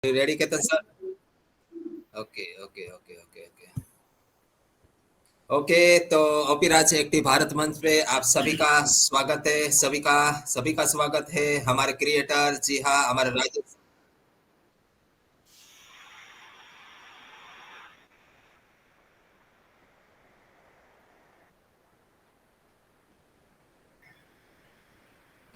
Ready Ketan sir? Okay okay okay okay okay okay. तो OP Raj active Bharat मंच पे आप सभी का स्वागत है। सभी का स्वागत है। हमारे क्रिएटर, जी हाँ, हमारे राजेश।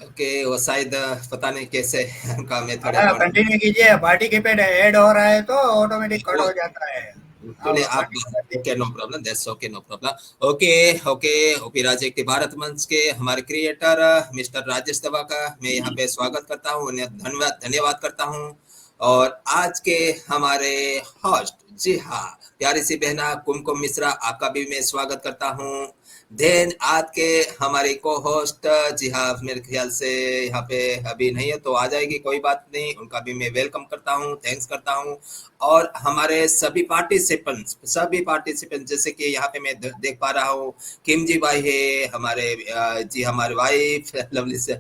ओके, वो शायद पता नहीं कैसे उनका मेथड है हाँ, कौन। कंटिन्यू कीजिए। पार्टिसिपेट ऐड हो रहा है तो ऑटोमेटिक कट वो हो जाता है। हाँ, चलिए आप। कंटिन्यू कर ओके, नो दीजिए। Problem, that's okay, no problem. Okay okay. O P Raj active Bharat Manch के हमारे क्रिएटर मिस्टर राजेश दवा का मैं यहाँ पे स्वागत करता हूँ, उन्हें धन्यवाद धन्यवाद करता हूँ। और आज के हमारे होस्ट, जी हाँ, प्यारी सी बहना कुमकुम मिश्रा, आपका भी मैं स्वागत करता हूँ। देन आज के हमारे को होस्ट, जी हाँ, मेरे ख्याल से यहाँ पे अभी नहीं है तो आ जाएगी, कोई बात नहीं, उनका भी मैं वेलकम करता हूँ, थैंक्स करता हूँ। और हमारे सभी पार्टिसिपेंट जैसे कि यहाँ पे मैं देख पा रहा हूँ, किम जी भाई है हमारे, जी हमारे वाइफ लवली से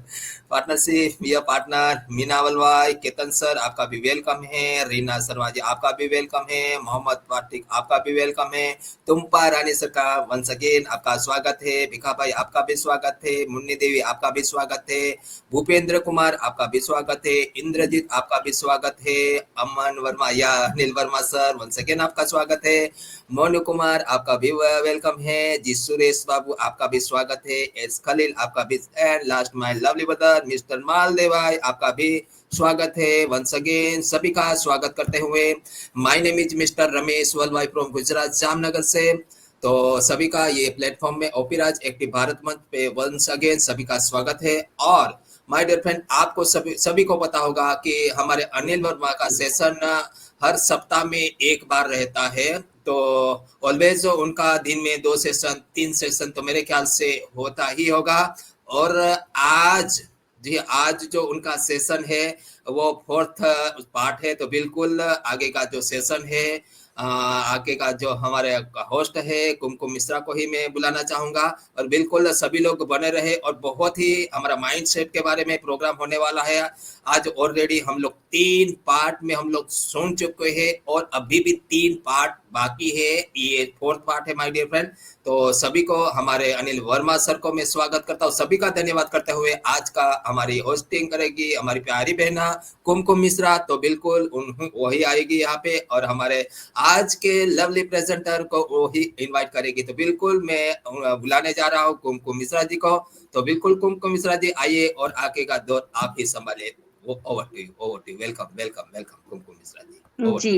पार्टनरशिप, यह पार्टनर मीनावल भाई, केतन सर आपका भी वेलकम है, रीना शर्मा जी आपका भी वेलकम है, मोहम्मद पाटिक आपका भी वेलकम है, तुम्पा रानी सर का वंस अगेन आपका स्वागत है, भिखा भाई आपका भी स्वागत है, मुन्नी देवी आपका भी स्वागत है, भूपेंद्र कुमार आपका भी स्वागत है, इंद्रजीत आपका भी स्वागत है, अमन वर्मा या Anil Verma sir once again आपका स्वागत है, मोनू कुमार आपका भी वेलकम है जी, सुरेश बाबू आपका भी स्वागत है, एस खलील आपका भी, and last my lovely brother mister Maldev भाई आपका भी स्वागत है। वंस अगेन सभी का स्वागत करते हुए, my name is mister Ramesh Valvai from Gujarat Jamnagar से। तो सभी का ये प्लेटफॉर्म में ओपी राज एक्टिव भारत मंच पे वंस अगेन सभी का स्वागत है। और माय डियर फ्रेंड, आपको सभी सभी को पता होगा कि हमारे अनिल वर्मा का सेशन हर सप्ताह में एक बार रहता है। तो ऑलवेज उनका दिन में 2 सेशन 3 सेशन तो मेरे ख्याल से होता ही होगा। और आज, जी आज जो उनका सेशन है वो फोर्थ पार्ट है। तो बिल्कुल आगे का जो सेशन है, आगे का जो हमारे होस्ट है कुमकुम मिश्रा को ही मैं बुलाना चाहूंगा। और बिल्कुल सभी लोग बने रहे, और बहुत ही हमारा माइंड सेट के बारे में प्रोग्राम होने वाला है आज। ऑलरेडी हम लोग 3 पार्ट में हम लोग सुन चुके हैं, और अभी भी 3 पार्ट बाकी है, ये फोर्थ पार्ट है माय डियर फ्रेंड। तो सभी को, हमारे अनिल वर्मा सर को मैं स्वागत करता हूँ, सभी का धन्यवाद करते हुए आज का हमारी होस्टिंग करेगी हमारी प्यारी बहना कुमकुम मिश्रा। तो बिल्कुल वही आएगी यहाँ पे, और हमारे आज के लवली प्रेजेंटर को वो ही इनवाइट करेगी। तो बिल्कुल मैं बुलाने जा रहा हूँ कुमकुम मिश्रा जी को। तो बिल्कुल कुमकुम मिश्रा जी आइए, और आगे का दौर आप ही संभाले। Over to you, over to you. Welcome welcome welcome Kumkum Mishra ji, over जी, to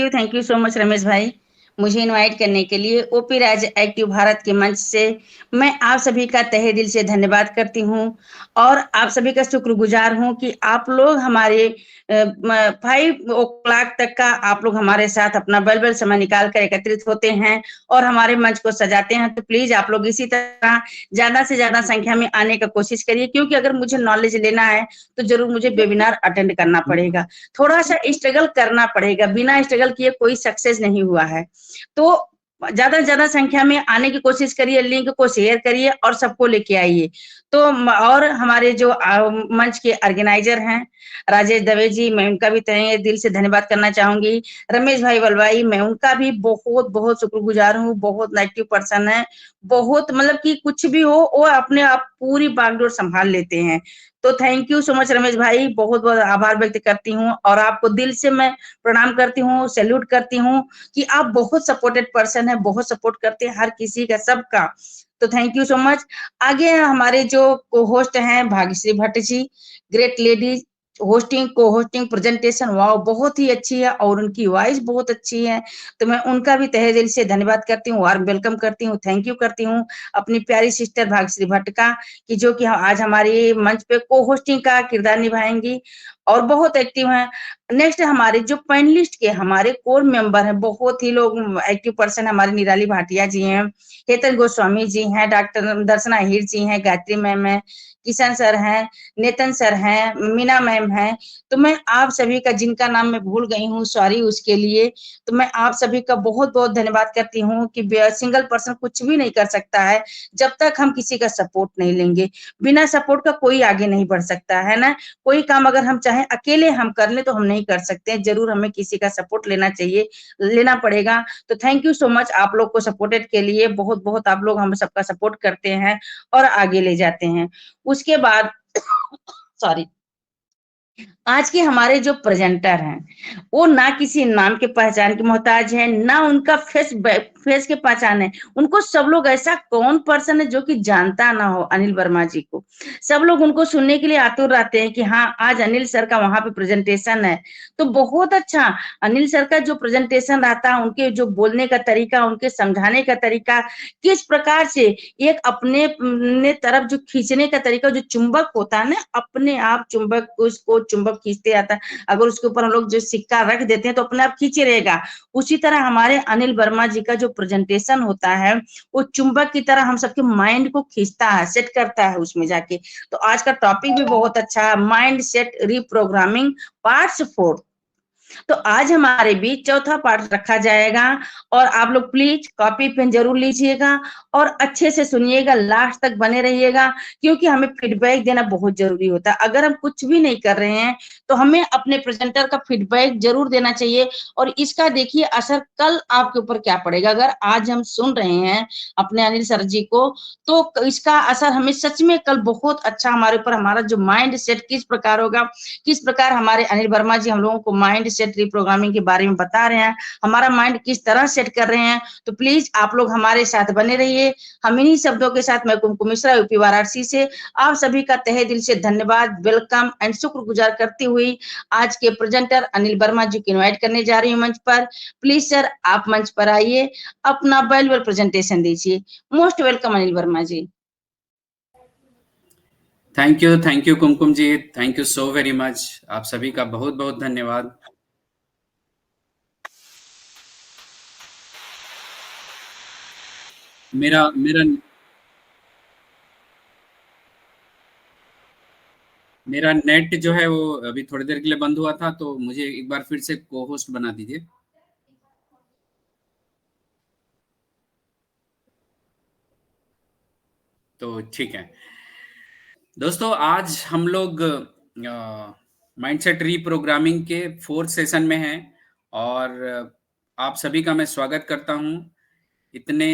you. Thank you so much Ramesh भाई, मुझे इनवाइट करने के लिए ओपी राज एक्टिव भारत के मंच से मैं आप सभी का तहे दिल से धन्यवाद करती हूँ। और आप सभी का शुक्रगुजार हूँ कि आप लोग हमारे 5 o'clock तक का आप लोग हमारे साथ अपना बल समय निकाल कर एकत्रित होते हैं और हमारे मंच को सजाते हैं। तो प्लीज आप लोग इसी तरह ज्यादा से ज्यादा संख्या में आने का कोशिश करिए, क्योंकि अगर मुझे नॉलेज लेना है तो जरूर मुझे वेबिनार अटेंड करना पड़ेगा, थोड़ा सा स्ट्रगल करना पड़ेगा, बिना स्ट्रगल किए कोई सक्सेस नहीं हुआ है। तो ज्यादा से ज्यादा संख्या में आने की कोशिश करिए, लिंक को शेयर करिए और सबको लेके आइए। तो और हमारे जो मंच के ऑर्गेनाइजर हैं राजेश दवे जी, मैं उनका भी तहे दिल से धन्यवाद करना चाहूंगी। रमेश भाई वलवाई, मैं उनका भी बहुत बहुत शुक्रगुजार हूँ, बहुत नेगेटिव पर्सन है, बहुत मतलब कि कुछ भी हो वो अपने आप पूरी बागडोर संभाल लेते हैं। तो thank you so much Ramesh भाई, बहुत बहुत आभार व्यक्त करती हूँ और आपको दिल से मैं प्रणाम करती हूँ, सैल्यूट करती हूँ कि आप बहुत सपोर्टेड पर्सन है, बहुत सपोर्ट करते हैं हर किसी का, सबका। तो थैंक यू सो मच। आगे हमारे जो को होस्ट हैं Bhagyashree Bhatt ji, great ladies, hosting को होस्टिंग प्रेजेंटेशन वाओ बहुत ही अच्छी है और उनकी वॉइस बहुत अच्छी है। तो मैं उनका भी तहे दिल से धन्यवाद करती हूँ, वार्म वेलकम करती हूँ, थैंक यू करती हूँ अपनी प्यारी सिस्टर भाग्यश्री भट्ट का, कि जो कि आज हमारी मंच पे को होस्टिंग का किरदार निभाएंगी और बहुत एक्टिव हैं। नेक्स्ट हमारे जो पैनलिस्ट के हमारे कोर मेंबर हैं, बहुत ही लोग एक्टिव पर्सन, हमारे निराली भाटिया जी हैं, हेतन गोस्वामी जी हैं, डॉक्टर दर्शना हीर जी हैं, गायत्री मैम है, किशन सर हैं, नेतन सर हैं, मीना मैम हैं। तो मैं आप सभी का, जिनका नाम मैं भूल गई हूँ सॉरी उसके लिए, तो मैं आप सभी का बहुत बहुत धन्यवाद करती हूँ कि सिंगल पर्सन कुछ भी नहीं कर सकता है जब तक हम किसी का सपोर्ट नहीं लेंगे। बिना सपोर्ट का कोई आगे नहीं बढ़ सकता है ना। कोई काम अगर हम चाहते चाहे अकेले हम कर ले तो हम नहीं कर सकते हैं, जरूर हमें किसी का सपोर्ट लेना पड़ेगा। तो थैंक यू सो मच आप लोग को सपोर्टेड के लिए, बहुत बहुत आप लोग हम सबका सपोर्ट करते हैं और आगे ले जाते हैं। उसके बाद सॉरी, आज के हमारे जो प्रेजेंटर हैं वो ना किसी नाम के पहचान के मोहताज है, ना उनका फेस के पहचान है। उनको सब लोग, ऐसा कौन पर्सन है जो कि जानता ना हो अनिल वर्मा जी को। सब लोग उनको सुनने के लिए आतुर रहते हैं कि हाँ आज अनिल सर का वहां पे प्रेजेंटेशन है। तो बहुत अच्छा अनिल सर का जो प्रेजेंटेशन रहता है, उनके जो बोलने का तरीका, उनके समझाने का तरीका, किस प्रकार से एक अपने तरफ जो खींचने का तरीका, जो चुंबक होता है ना, अपने आप चुंबक उसको चुंबक खींचते आता है। अगर उसके ऊपर हम लोग जो सिक्का रख देते हैं तो अपने आप खींचे रहेगा। उसी तरह हमारे अनिल वर्मा जी का जो प्रेजेंटेशन होता है वो चुंबक की तरह हम सबके माइंड को खींचता है, सेट करता है उसमें जाके। तो आज का टॉपिक भी बहुत अच्छा है, माइंड सेट रीप्रोग्रामिंग पार्ट्स 4। तो आज हमारे बीच चौथा पार्ट रखा जाएगा और आप लोग प्लीज कॉपी पेन जरूर लीजिएगा और अच्छे से सुनिएगा, लास्ट तक बने रहिएगा, क्योंकि हमें फीडबैक देना बहुत जरूरी होता है। अगर हम कुछ भी नहीं कर रहे हैं तो हमें अपने प्रेजेंटर का फीडबैक जरूर देना चाहिए और इसका देखिए असर कल आपके ऊपर क्या पड़ेगा। अगर आज हम सुन रहे हैं अपने अनिल सर जी को तो इसका असर हमें सच में कल बहुत अच्छा हमारे ऊपर, हमारा जो माइंड सेट किस प्रकार होगा, किस प्रकार हमारे अनिल वर्मा जी हम लोगों को माइंड सेट रीप्रोग्रामिंग के बारे में बता रहे हैं, हमारा माइंड किस तरह सेट कर रहे हैं। तो प्लीज आप लोग हमारे साथ बने रहिए। हम इन्हीं शब्दों के साथ मैं कुमकुम मिश्रा यूपी वाराणसी से आप सभी का तहे दिल से धन्यवाद, वेलकम एंड शुक्रगुजार करती हुई आज के प्रेजेंटर अनिल वर्मा जी को इनवाइट करने जा रही हूँ मंच पर। प्लीज सर आप मंच पर आइए, अपना वैल्यूएबल प्रेजेंटेशन दीजिए। Most welcome Anil Verma ji. Thank you Kumkum ji, thank you so very much. आप सभी का बहुत बहुत धन्यवाद। मेरा मेरा मेरा नेट जो है वो अभी थोड़ी देर के लिए बंद हुआ था, तो मुझे एक बार फिर से को होस्ट बना दीजिए। तो ठीक है दोस्तों, आज हम लोग माइंडसेट रीप्रोग्रामिंग के 4th सेशन में हैं और आप सभी का मैं स्वागत करता हूं। इतने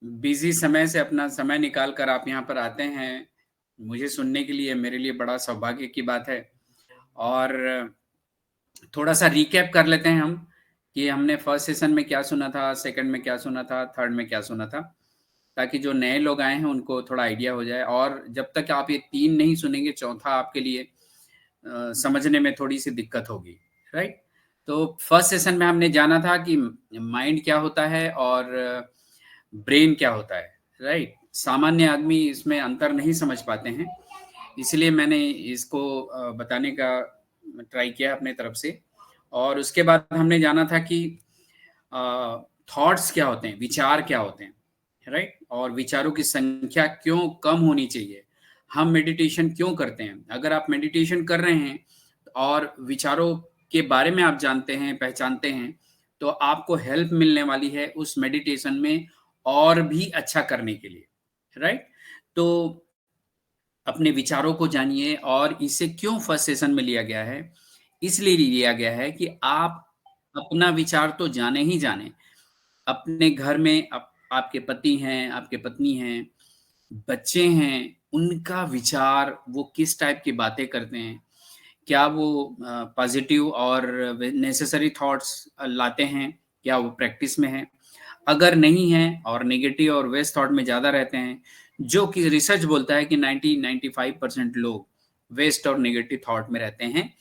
बिजी समय से अपना समय निकाल कर आप यहाँ पर आते हैं मुझे सुनने के लिए, मेरे लिए बड़ा सौभाग्य की बात है। और थोड़ा सा रिकैप कर लेते हैं हम कि हमने फर्स्ट सेशन में क्या सुना था, सेकंड में क्या सुना था, थर्ड में क्या सुना था, ताकि जो नए लोग आए हैं उनको थोड़ा आइडिया हो जाए। और जब तक आप ये 3 नहीं सुनेंगे, चौथा आपके लिए समझने में थोड़ी सी दिक्कत होगी, राइट। तो फर्स्ट सेशन में हमने जाना था कि माइंड क्या होता है और ब्रेन क्या होता है, राइट। सामान्य आदमी इसमें अंतर नहीं समझ पाते हैं, इसलिए मैंने इसको बताने का ट्राई किया अपने तरफ से। और उसके बाद हमने जाना था कि थॉट्स क्या होते हैं, विचार क्या होते हैं, राइट। और विचारों की संख्या क्यों कम होनी चाहिए, हम मेडिटेशन क्यों करते हैं। अगर आप मेडिटेशन कर रहे हैं और विचारों के बारे में आप जानते हैं, पहचानते हैं, तो आपको हेल्प मिलने वाली है उस मेडिटेशन में और भी अच्छा करने के लिए, राइट। तो अपने विचारों को जानिए, और इसे क्यों फर्स्ट सेशन में लिया गया है, इसलिए लिया गया है कि आप अपना विचार तो जाने ही जाने। अपने घर में आपके पति हैं, आपके पत्नी हैं, बच्चे हैं, उनका विचार, वो किस टाइप की बातें करते हैं, क्या वो पॉजिटिव और नेसेसरी थॉट्स लाते हैं, क्या वो प्रैक्टिस में है। अगर नहीं है और नेगेटिव और वेस्ट थॉट में ज़्यादा रहते हैं, जो कि रिसर्च बोलता है कि 90-95% लोग वेस्ट और नेगेटिव थॉट में रहते हैं,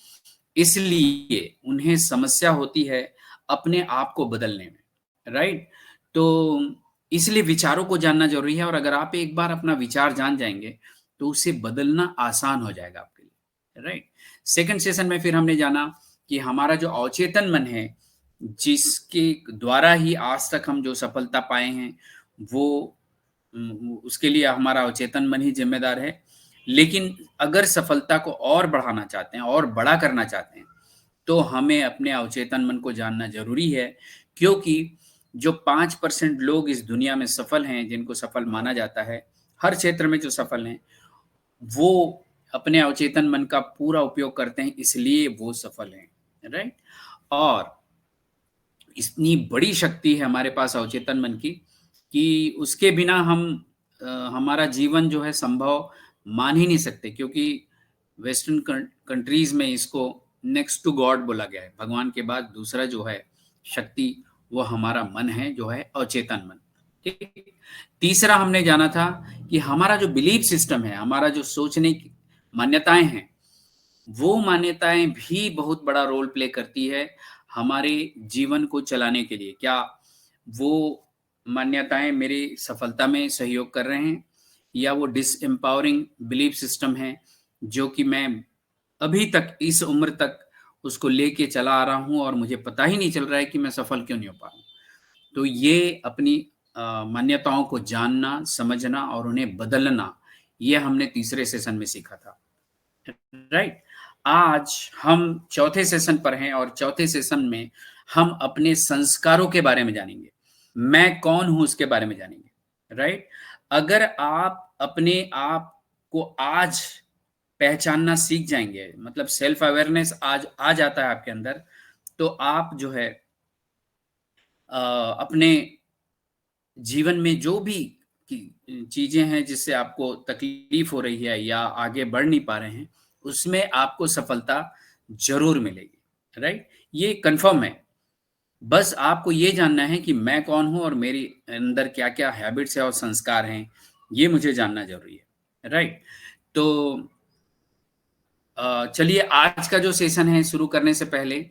इसलिए उन्हें समस्या होती है अपने आप को बदलने में, राइट। तो इसलिए विचारों को जानना जरूरी है, और अगर आप एक बार अपना विचार जान जाएंगे तो उसे बदलना आसान हो जाएगा आपके लिए, राइट। सेकंड सेशन में फिर हमने जाना कि हमारा जो अवचेतन मन है, जिसके द्वारा ही आज तक हम जो सफलता पाए हैं, वो उसके लिए हमारा अवचेतन मन ही जिम्मेदार है। लेकिन अगर सफलता को और बढ़ाना चाहते हैं और बड़ा करना चाहते हैं, तो हमें अपने अवचेतन मन को जानना जरूरी है, क्योंकि जो 5% लोग इस दुनिया में सफल हैं, जिनको सफल माना जाता है, हर क्षेत्र में जो सफल हैं, वो अपने अवचेतन मन का पूरा उपयोग करते हैं, इसलिए वो सफल हैं, राइट। और इतनी बड़ी शक्ति है हमारे पास अवचेतन मन की कि उसके बिना हम हमारा जीवन जो है संभव मान ही नहीं सकते, क्योंकि वेस्टर्न कंट्रीज में इसको नेक्स्ट टू गॉड बोला गया है। भगवान के बाद दूसरा जो है शक्ति वो हमारा मन है, जो है अवचेतन मन। ठीक। तीसरा हमने जाना था कि हमारा जो बिलीफ सिस्टम है, हमारा जो सोचने की मान्यताएं हैं, वो मान्यताएं भी बहुत बड़ा रोल प्ले करती है हमारे जीवन को चलाने के लिए। क्या वो मान्यताएं मेरी सफलता में सहयोग कर रहे हैं, या वो डिसएम्पावरिंग बिलीफ सिस्टम है जो कि मैं अभी तक इस उम्र तक उसको लेके चला आ रहा हूं और मुझे पता ही नहीं चल रहा है कि मैं सफल क्यों नहीं हो पा रहा हूं। तो ये अपनी मान्यताओं को जानना, समझना और उन्हें बदलना, ये हमने तीसरे सेशन में सीखा था, राइट। आज हम चौथे सेशन पर हैं और चौथे सेशन में हम अपने संस्कारों के बारे में जानेंगे, मैं कौन हूं उसके बारे में जानेंगे, राइट। अगर आप अपने आप को आज पहचानना सीख जाएंगे, मतलब सेल्फ अवेयरनेस आज आ जाता है आपके अंदर, तो आप जो है अपने जीवन में जो भी चीजें हैं जिससे आपको तकलीफ हो रही है या आगे बढ़ नहीं पा रहे हैं, उसमें आपको सफलता जरूर मिलेगी, राइट। ये कंफर्म है। बस आपको ये जानना है कि मैं कौन हूं और मेरी अंदर क्या क्या हैबिट्स है और संस्कार हैं, ये मुझे जानना जरूरी है, राइट। तो चलिए आज का जो सेशन है शुरू करने से पहले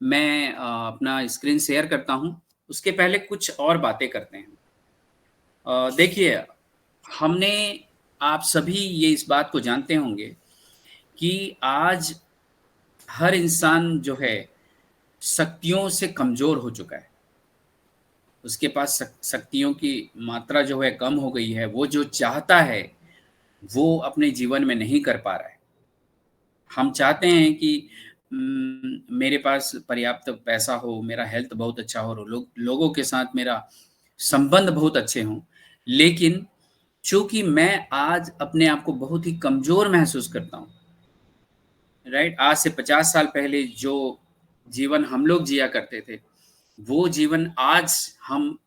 मैं अपना स्क्रीन शेयर करता हूं। उसके पहले कुछ और बातें करते हैं। देखिए, हमने आप सभी ये इस बात को जानते होंगे कि आज हर इंसान जो है शक्तियों से कमजोर हो चुका है। उसके पास शक्तियों की मात्रा जो है कम हो गई है। वो जो चाहता है वो अपने जीवन में नहीं कर पा रहा है। हम चाहते हैं कि मेरे पास पर्याप्त पैसा हो, मेरा हेल्थ बहुत अच्छा हो, लोगों के साथ मेरा संबंध बहुत अच्छे हों, लेकिन चूंकि मैं आज अपने आप को बहुत ही कमजोर महसूस करता हूँ, राइट। आज से 50 साल पहले जो जीवन हम लोग जिया करते थे, वो जीवन आज हम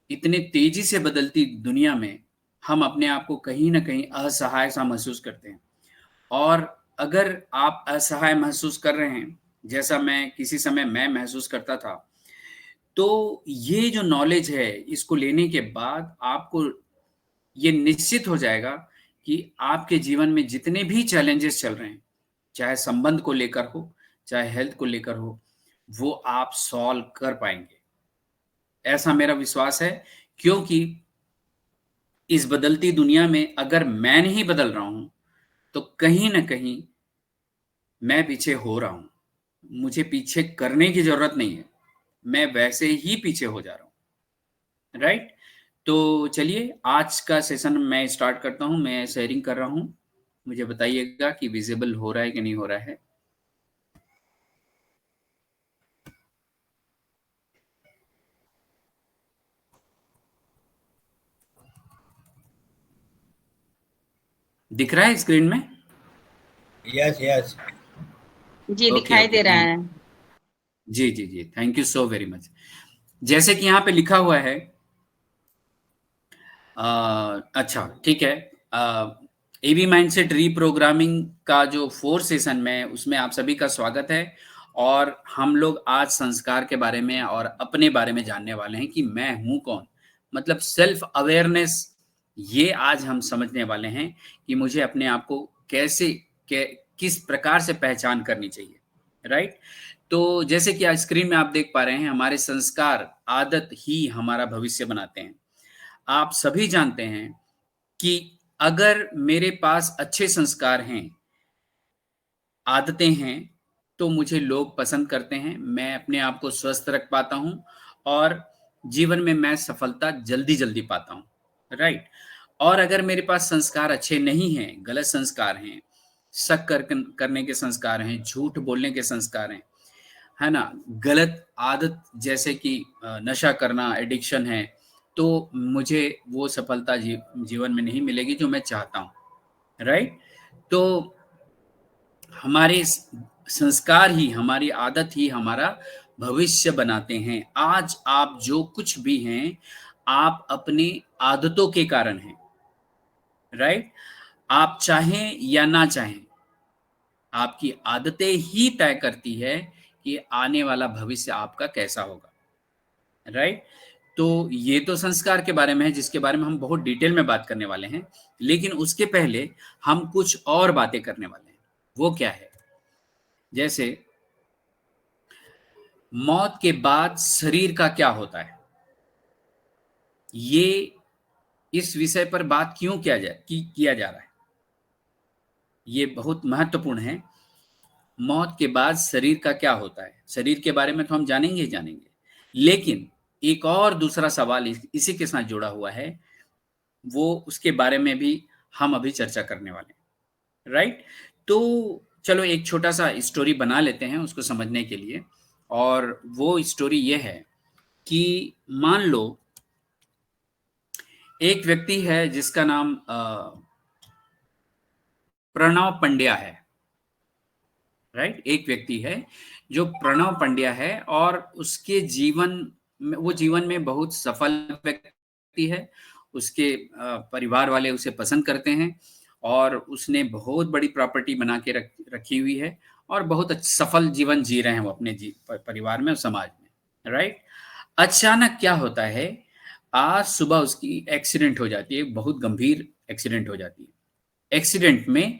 इतने तेजी से बदलती दुनिया में हम अपने आप को कहीं ना कहीं असहाय सा महसूस करते हैं। और अगर आप असहाय महसूस कर रहे हैं, जैसा मैं किसी समय मैं महसूस करता था, तो ये जो नॉलेज है, इसको लेने के बाद आपको ये निश्चित हो जाएगा कि आपके जीवन में जितने भी चैलेंजेस चल रहे हैं, चाहे संबंध को लेकर हो, चाहे हेल्थ को लेकर हो, वो आप सॉल्व कर पाएंगे। ऐसा मेरा विश्वास है, क्योंकि इस बदलती दुनिया में अगर मैं नहीं बदल रहा हूं, तो कहीं ना कहीं मैं पीछे हो रहा हूं। मुझे पीछे करने की जरूरत नहीं है, मैं वैसे ही पीछे हो जा रहा हूं, राइट। तो चलिए आज का सेशन मैं स्टार्ट करता हूं। मैं शेयरिंग कर रहा हूं, मुझे बताइएगा कि विजिबल हो रहा है कि नहीं हो रहा है। दिख रहा है स्क्रीन में? यस यस जी दिखाई दे रहा है। जी जी जी, thank you so very much. जैसे कि यहाँ पे लिखा हुआ है, अच्छा ठीक है, एबी माइंडसेट रीप्रोग्रामिंग का जो 4th सेशन में, उसमें आप सभी का स्वागत है। और हम लोग आज संस्कार के बारे में और अपने बारे में जानने वाले हैं कि मैं हूं कौन, मतलब सेल्फ अवेयरनेस। ये आज हम समझने वाले हैं कि मुझे अपने आप को कैसे किस प्रकार से पहचान करनी चाहिए, राइट। तो जैसे कि आज स्क्रीन में आप देख पा रहे हैं, हमारे संस्कार, आदत ही हमारा भविष्य बनाते हैं। आप सभी जानते हैं कि अगर मेरे पास अच्छे संस्कार हैं, आदतें हैं, तो मुझे लोग पसंद करते हैं, मैं अपने आप को स्वस्थ रख पाता हूं और जीवन में मैं सफलता जल्दी जल्दी पाता हूं, राइट। और अगर मेरे पास संस्कार अच्छे नहीं हैं, गलत संस्कार हैं, शक करने के संस्कार हैं, झूठ बोलने के संस्कार हैं, है ना, गलत आदत जैसे कि नशा करना, एडिक्शन है, तो मुझे वो सफलता जीवन में नहीं मिलेगी जो मैं चाहता हूँ, राइट। तो हमारे संस्कार ही, हमारी आदत ही हमारा भविष्य बनाते हैं। आज आप जो कुछ भी हैं, आप अपनी आदतों के कारण हैं, राइट? आप चाहें या ना चाहें, आपकी आदतें ही तय करती है कि आने वाला भविष्य आपका कैसा होगा, राइट? तो ये तो संस्कार के बारे में है, जिसके बारे में हम बहुत डिटेल में बात करने वाले हैं, लेकिन उसके पहले हम कुछ और बातें करने वाले हैं। वो क्या है? जैसे मौत के बाद शरीर का क्या होता है, ये इस विषय पर बात क्यों किया जा रहा है, ये बहुत महत्वपूर्ण है। मौत के बाद शरीर का क्या होता है, शरीर के बारे में तो हम जानेंगे ही जानेंगे, लेकिन एक और दूसरा सवाल इसी के साथ जुड़ा हुआ है, वो उसके बारे में भी हम अभी चर्चा करने वाले हैं, राइट? तो चलो एक छोटा सा स्टोरी बना लेते हैं उसको समझने के लिए, और वो स्टोरी ये है कि मान लो एक व्यक्ति है जिसका नाम प्रणव पंड्या है, राइट? एक व्यक्ति है जो प्रणव पंड्या है, और उसके जीवन में बहुत सफल व्यक्ति है। उसके परिवार वाले उसे पसंद करते हैं, और उसने बहुत बड़ी प्रॉपर्टी बना के रखी हुई है, और बहुत सफल जीवन जी रहे हैं वो अपने परिवार में और समाज में, राइट? अचानक क्या होता है, आज सुबह उसकी एक्सीडेंट हो जाती है, बहुत गंभीर एक्सीडेंट हो जाती है। एक्सीडेंट में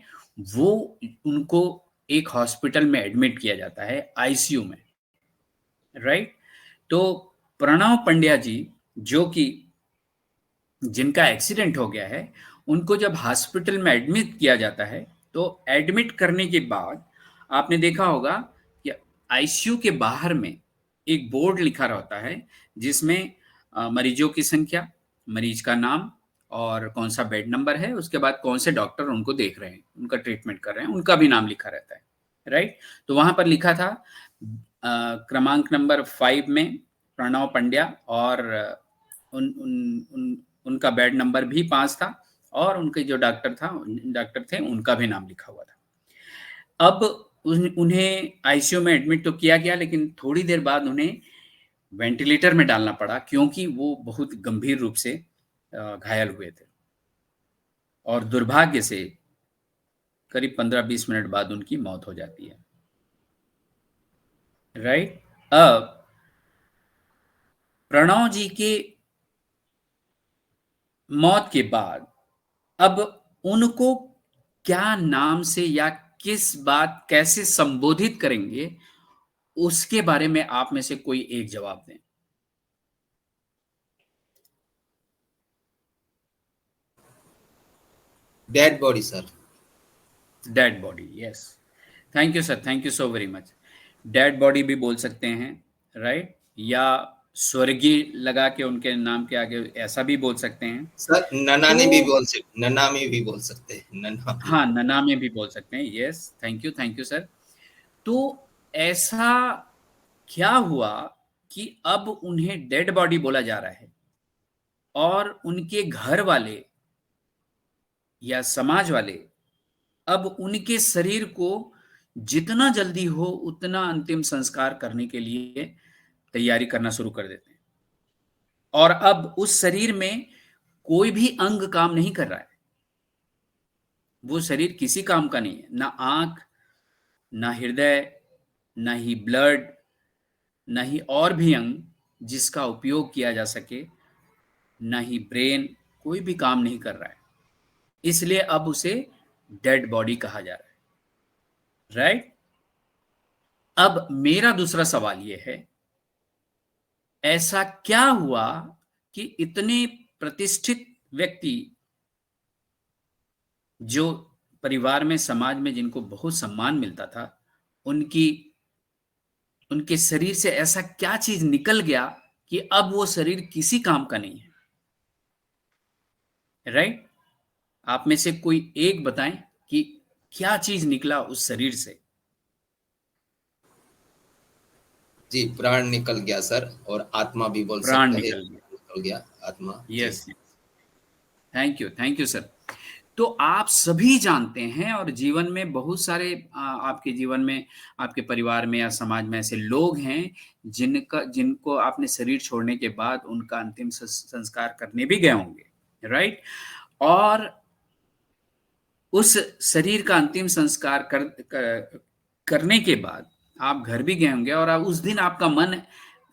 वो उनको एक हॉस्पिटल में एडमिट किया जाता है, आईसीयू में, राइट? तो प्रणव पंड्या जी, जो कि जिनका एक्सीडेंट हो गया है, उनको जब हॉस्पिटल में एडमिट किया जाता है, तो एडमिट करने के बाद आपने देखा होगा कि आईसीयू के बाहर में एक बोर्ड लिखा रहता है, जिसमें मरीजों की संख्या, मरीज का नाम और कौन सा बेड नंबर है, उसके बाद कौन से डॉक्टर उनको देख रहे हैं, उनका ट्रीटमेंट कर रहे हैं, उनका भी नाम लिखा रहता है, राइट? तो वहां पर लिखा था क्रमांक नंबर 5 में प्रणव पंड्या, और उनका बेड नंबर भी 5 था, और उनके जो डॉक्टर थे उनका भी नाम लिखा हुआ था। अब उन्हें आईसीयू में एडमिट तो किया गया, लेकिन थोड़ी देर बाद उन्हें वेंटिलेटर में डालना पड़ा, क्योंकि वो बहुत गंभीर रूप से घायल हुए थे, और दुर्भाग्य से करीब 15-20 मिनट बाद उनकी मौत हो जाती है, राइट? अब प्रणव जी के मौत के बाद अब उनको क्या नाम से या किस बात कैसे संबोधित करेंगे, उसके बारे में आप में से कोई एक जवाब दें। Dead body sir. Dead body, yes, thank you sir, thank you so very much. Dead body भी बोल सकते हैं, राइट? या स्वर्गीय लगा के उनके नाम के आगे ऐसा भी बोल सकते हैं सर। ननामी भी बोल सकते हैं, नन्हा। हाँ, ननामी भी बोल सकते हैं, यस, थैंक यू सर। तो ऐसा क्या हुआ कि अब उन्हें डेड बॉडी बोला जा रहा है, और उनके घर वाले या समाज वाले अब उनके शरीर को जितना जल्दी हो उतना अंतिम संस्कार करने के लिए तैयारी करना शुरू कर देते हैं, और अब उस शरीर में कोई भी अंग काम नहीं कर रहा है। वो शरीर किसी काम का नहीं है, ना आंख, ना हृदय, ना ही ब्लड, ना ही और भी अंग जिसका उपयोग किया जा सके, ना ही ब्रेन, कोई भी काम नहीं कर रहा है। इसलिए अब उसे डेड बॉडी कहा जा रहा है, राइट? अब मेरा दूसरा सवाल यह है, ऐसा क्या हुआ कि इतने प्रतिष्ठित व्यक्ति, जो परिवार में, समाज में जिनको बहुत सम्मान मिलता था, उनके शरीर से ऐसा क्या चीज निकल गया कि अब वो शरीर किसी काम का नहीं है, राइट? आप में से कोई एक बताएं कि क्या चीज निकला उस शरीर से। जी, प्राण निकल गया सर, और आत्मा भी बोल प्राण सकते हैं, निकल गया, निकल गया आत्मा। Yes, thank you sir. तो आप सभी जानते हैं, और जीवन में बहुत सारे आपके जीवन में, आपके परिवार में या समाज में ऐसे लोग हैं जिनको आपने शरीर छोड़ने के बाद उनका अंतिम संस्कार करने भी गए होंगे, राइट? और उस शरीर का अंतिम संस्कार करने के बाद आप घर भी गए होंगे, और उस दिन आपका मन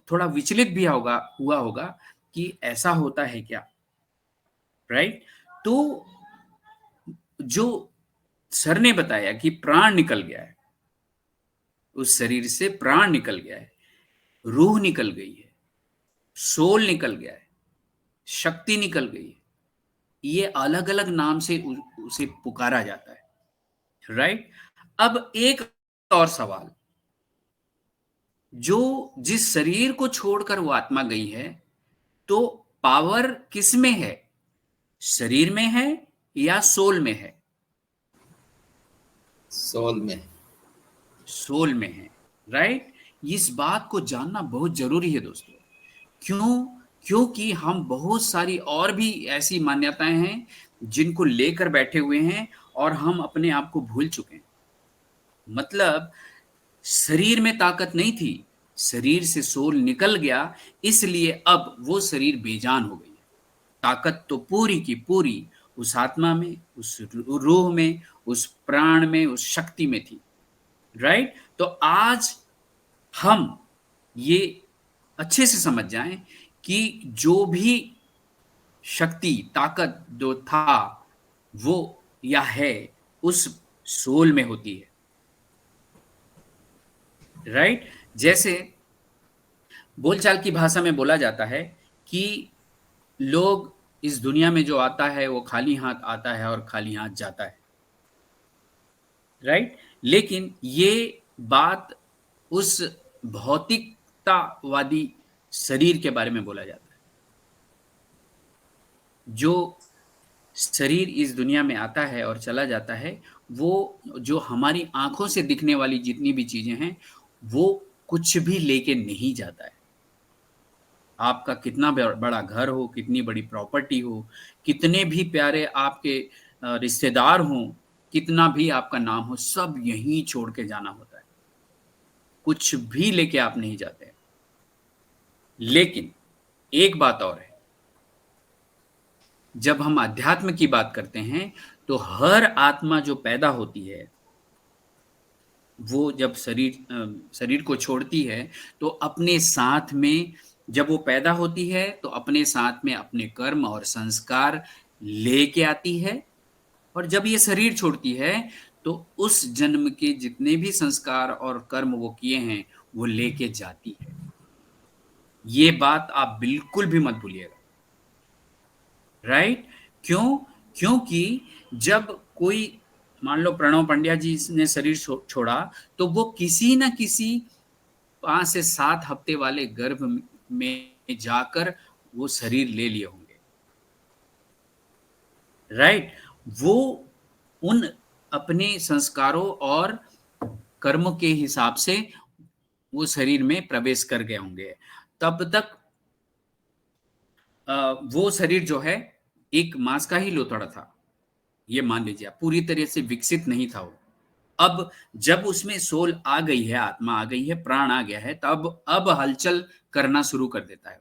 थोड़ा विचलित भी हुआ होगा कि ऐसा होता है क्या, राइट? तो जो सर ने बताया कि प्राण निकल गया है, उस शरीर से प्राण निकल गया है, रूह निकल गई है, सोल निकल गया है, शक्ति निकल गई है, ये अलग अलग नाम से उसे पुकारा जाता है, राइट? अब एक और सवाल, जिस शरीर को छोड़कर वो आत्मा गई है, तो पावर किस में है? शरीर में है या सोल में है? सोल में। सोल में है, राइट? इस बात को जानना बहुत जरूरी है दोस्तों। क्यों? क्योंकि हम बहुत सारी और भी ऐसी मान्यताएं हैं जिनको लेकर बैठे हुए हैं और हम अपने आप को भूल चुके हैं। मतलब शरीर में ताकत नहीं थी, शरीर से सोल निकल गया, इसलिए अब वो शरीर बेजान हो गई है। ताकत तो पूरी की पूरी उस आत्मा में, उस रूह में, उस प्राण में, उस शक्ति में थी, राइट? तो आज हम ये अच्छे से समझ जाएं कि जो भी शक्ति, ताकत जो था वो या है उस सोल में होती है, राइट? जैसे बोलचाल की भाषा में बोला जाता है कि लोग इस दुनिया में जो आता है वो खाली हाथ आता है और खाली हाथ जाता है, राइट? लेकिन ये बात उस भौतिकतावादी शरीर के बारे में बोला जाता है। जो शरीर इस दुनिया में आता है और चला जाता है, वो जो हमारी आंखों से दिखने वाली जितनी भी चीजें हैं वो कुछ भी लेके नहीं जाता है। आपका कितना बड़ा घर हो, कितनी बड़ी प्रॉपर्टी हो, कितने भी प्यारे आपके रिश्तेदार हों, कितना भी आपका नाम हो, सब यहीं छोड़ के जाना होता है। कुछ भी लेके आप नहीं जाते। लेकिन एक बात और है, जब हम अध्यात्म की बात करते हैं तो हर आत्मा जो पैदा होती है वो जब शरीर को छोड़ती है तो अपने साथ में, जब वो पैदा होती है तो अपने साथ में अपने कर्म और संस्कार लेके आती है, और जब ये शरीर छोड़ती है तो उस जन्म के जितने भी संस्कार और कर्म वो किए हैं वो लेके जाती है। ये बात आप बिल्कुल भी मत भूलिएगा, राइट? क्यों? क्योंकि जब कोई, मान लो प्रणव पंड्या जी ने शरीर छोड़ा तो वो किसी न किसी 5 से 7 हफ्ते वाले गर्भ में जाकर वो शरीर ले लिए होंगे, राइट? वो उन अपने संस्कारों और कर्मों के हिसाब से वो शरीर में प्रवेश कर गए होंगे। तब तक वो शरीर जो है एक मांस का ही लोथड़ा था, ये मान लीजिए, पूरी तरह से विकसित नहीं था वो। अब जब उसमें सोल आ गई है, आत्मा आ गई है, प्राण आ गया है, तब अब हलचल करना शुरू कर देता है,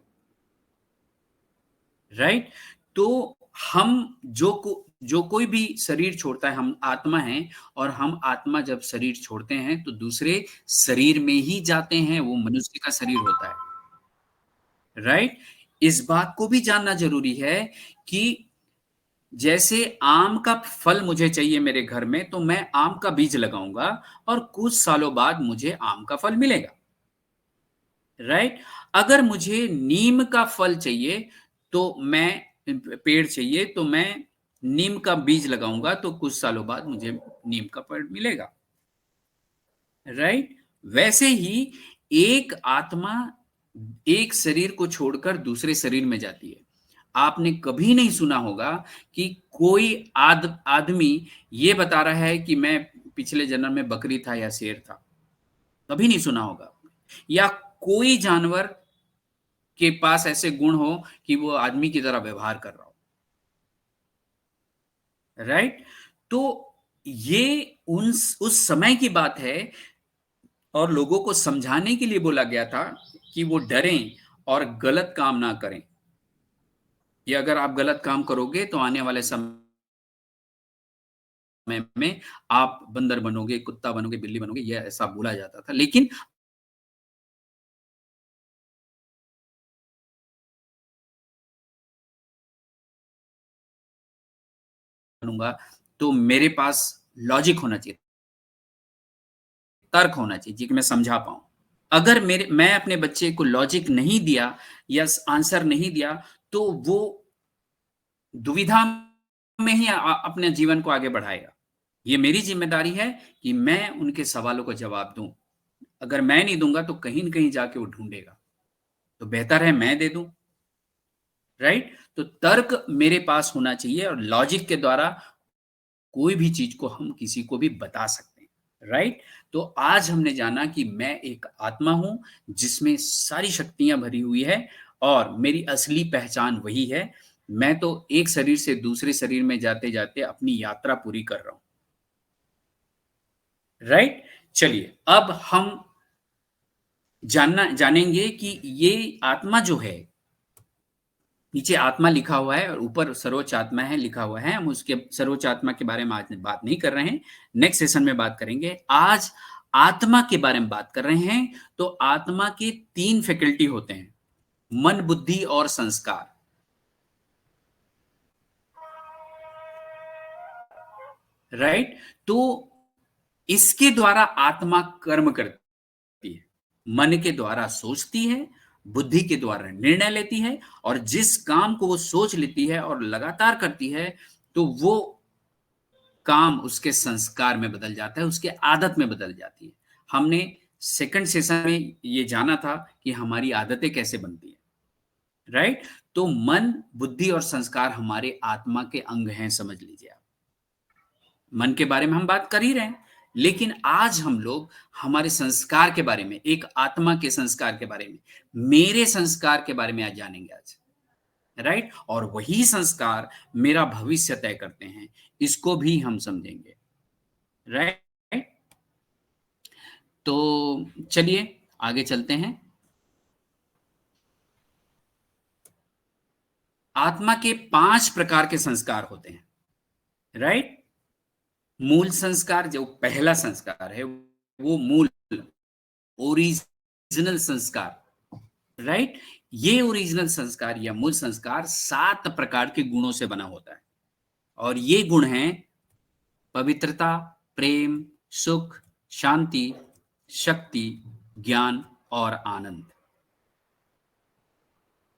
राइट? तो हम जो कोई भी शरीर छोड़ता है, हम आत्मा हैं, और हम आत्मा जब शरीर छोड़ते हैं तो दूसरे शरीर में ही जाते हैं, वो मनुष्य का शरीर होता है, राइट? इस बात को भी जानना जरूरी है कि जैसे आम का फल मुझे चाहिए मेरे घर में, तो मैं आम का बीज लगाऊंगा और कुछ सालों बाद मुझे आम का फल मिलेगा, राइट? अगर मुझे नीम का फल चाहिए, तो मैं पेड़ चाहिए, तो मैं नीम का बीज लगाऊंगा, तो कुछ सालों बाद मुझे नीम का पेड़ मिलेगा, राइट? वैसे ही एक आत्मा एक शरीर को छोड़कर दूसरे शरीर में जाती है। आपने कभी नहीं सुना होगा कि कोई आदमी ये बता रहा है कि मैं पिछले जन्म में बकरी था या शेर था, कभी नहीं सुना होगा। या कोई जानवर के पास ऐसे गुण हो कि वो आदमी की तरह व्यवहार कर रहा हो, राइट। तो ये उस समय की बात है और लोगों को समझाने के लिए बोला गया था कि वो डरें और गलत काम ना करें। ये अगर आप गलत काम करोगे तो आने वाले समय में आप बंदर बनोगे, कुत्ता बनोगे, बिल्ली बनोगे, ये ऐसा बोला जाता था। लेकिन बनूंगा तो मेरे पास लॉजिक होना चाहिए, तर्क होना चाहिए जी कि मैं समझा पाऊं। अगर मैं अपने बच्चे को लॉजिक नहीं दिया या आंसर नहीं दिया तो वो दुविधा में ही अपने जीवन को आगे बढ़ाएगा। ये मेरी जिम्मेदारी है कि मैं उनके सवालों का जवाब दूं। अगर मैं नहीं दूंगा तो कहीं न कहीं जाके वो ढूंढेगा, तो बेहतर है मैं दे दूं। राइट। तो तर्क मेरे पास होना चाहिए और लॉजिक के द्वारा कोई भी चीज को हम किसी को भी बता सकते हैं। राइट। तो आज हमने जाना कि मैं एक आत्मा हूं जिसमें सारी शक्तियां भरी हुई है और मेरी असली पहचान वही है। मैं तो एक शरीर से दूसरे शरीर में जाते जाते अपनी यात्रा पूरी कर रहा हूं। राइट। चलिए अब हम जानेंगे कि ये आत्मा जो है, नीचे आत्मा लिखा हुआ है और ऊपर सर्वोच्च आत्मा है लिखा हुआ है। हम उसके सर्वोच्च आत्मा के बारे में आज बात नहीं कर रहे हैं, नेक्स्ट सेशन में बात करेंगे। आज आत्मा के बारे में बात कर रहे हैं। तो आत्मा के 3 फैकल्टी होते हैं, मन, बुद्धि और संस्कार। राइट। तो इसके द्वारा आत्मा कर्म करती है। मन के द्वारा सोचती है, बुद्धि के द्वारा निर्णय लेती है, और जिस काम को वो सोच लेती है और लगातार करती है तो वो काम उसके संस्कार में बदल जाता है, उसके आदत में बदल जाती है। हमने सेकंड सेशन में ये जाना था कि हमारी आदतें कैसे बनती है। राइट। तो मन, बुद्धि और संस्कार हमारे आत्मा के अंग हैं, समझ लीजिए आप। मन के बारे में हम बात कर ही रहे हैं, लेकिन आज हम लोग हमारे संस्कार के बारे में, एक आत्मा के संस्कार के बारे में, मेरे संस्कार के बारे में आज जानेंगे आज। राइट। और वही संस्कार मेरा भविष्य तय करते हैं, इसको भी हम समझेंगे। राइट। तो चलिए आगे चलते हैं। आत्मा के 5 प्रकार के संस्कार होते हैं। राइट। मूल संस्कार जो पहला संस्कार है वो मूल ओरिजिनल संस्कार। राइट। ये ओरिजिनल संस्कार या मूल संस्कार 7 प्रकार के गुणों से बना होता है, और ये गुण हैं पवित्रता, प्रेम, सुख, शांति, शक्ति, ज्ञान और आनंद।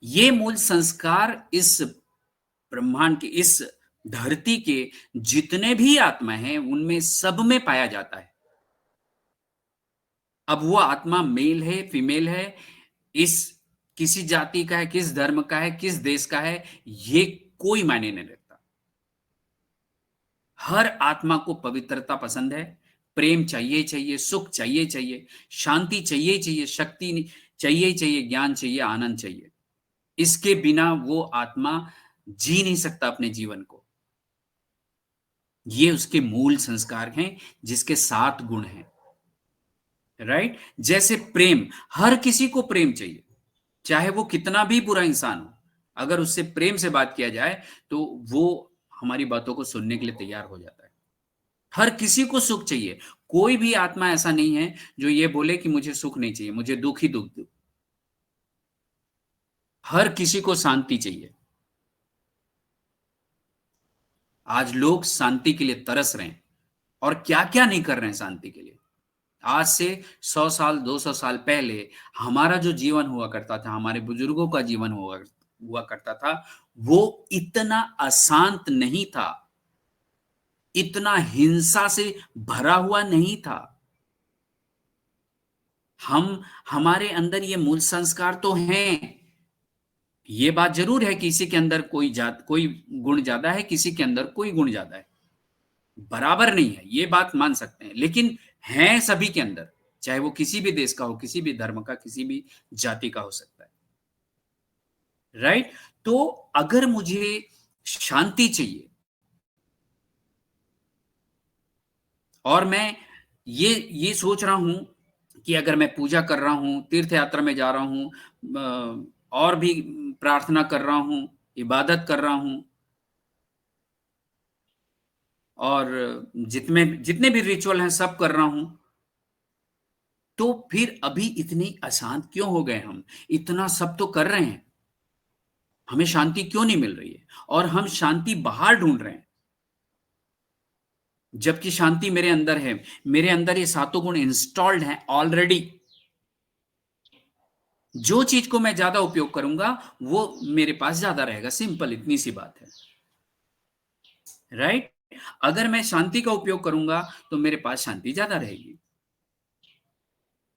ये मूल संस्कार इस ब्रह्मांड के, इस धरती के जितने भी आत्मा हैं उनमें सब में पाया जाता है। अब वो आत्मा मेल है, फीमेल है, इस किसी जाति का है, किस धर्म का है, किस देश का है, ये कोई मायने नहीं रखता। हर आत्मा को पवित्रता पसंद है, प्रेम चाहिए चाहिए, सुख चाहिए चाहिए, शांति चाहिए चाहिए, शक्ति चाहिए चाहिए, ज्ञान चाहिए, आनंद चाहिए। इसके बिना वो आत्मा जी नहीं सकता अपने जीवन को। ये उसके मूल संस्कार हैं जिसके 7 गुण हैं। राइट। जैसे प्रेम, हर किसी को प्रेम चाहिए, चाहे वो कितना भी बुरा इंसान हो। अगर उससे प्रेम से बात किया जाए तो वो हमारी बातों को सुनने के लिए तैयार हो जाता है। हर किसी को सुख चाहिए, कोई भी आत्मा ऐसा नहीं है जो ये बोले कि मुझे सुख नहीं चाहिए, मुझे दुख ही दुख दो। हर किसी को शांति चाहिए। आज लोग शांति के लिए तरस रहे हैं और क्या क्या नहीं कर रहे हैं शांति के लिए। आज से 100 साल 200 साल पहले हमारा जो जीवन हुआ करता था, हमारे बुजुर्गों का जीवन हुआ करता था, वो इतना अशांत नहीं था, इतना हिंसा से भरा हुआ नहीं था। हमारे अंदर ये मूल संस्कार तो हैं। ये बात जरूर है कि किसी के अंदर कोई गुण ज्यादा है, किसी के अंदर कोई गुण ज्यादा है, बराबर नहीं है, ये बात मान सकते हैं, लेकिन हैं सभी के अंदर, चाहे वो किसी भी देश का हो, किसी भी धर्म का, किसी भी जाति का हो सकता है। राइट। तो अगर मुझे शांति चाहिए और मैं ये सोच रहा हूं कि अगर मैं पूजा कर रहा हूं, तीर्थ यात्रा में जा रहा हूं, और भी प्रार्थना कर रहा हूं, इबादत कर रहा हूं, और जितने जितने भी रिचुअल हैं सब कर रहा हूं, तो फिर अभी इतनी अशांत क्यों हो गए हम? इतना सब तो कर रहे हैं, हमें शांति क्यों नहीं मिल रही है? और हम शांति बाहर ढूंढ रहे हैं, जबकि शांति मेरे अंदर है। मेरे अंदर ये सातों गुण इंस्टॉल्ड हैं ऑलरेडी। जो चीज को मैं ज्यादा उपयोग करूंगा वो मेरे पास ज्यादा रहेगा। सिंपल, इतनी सी बात है, राइट? अगर मैं शांति का उपयोग करूंगा तो मेरे पास शांति ज्यादा रहेगी।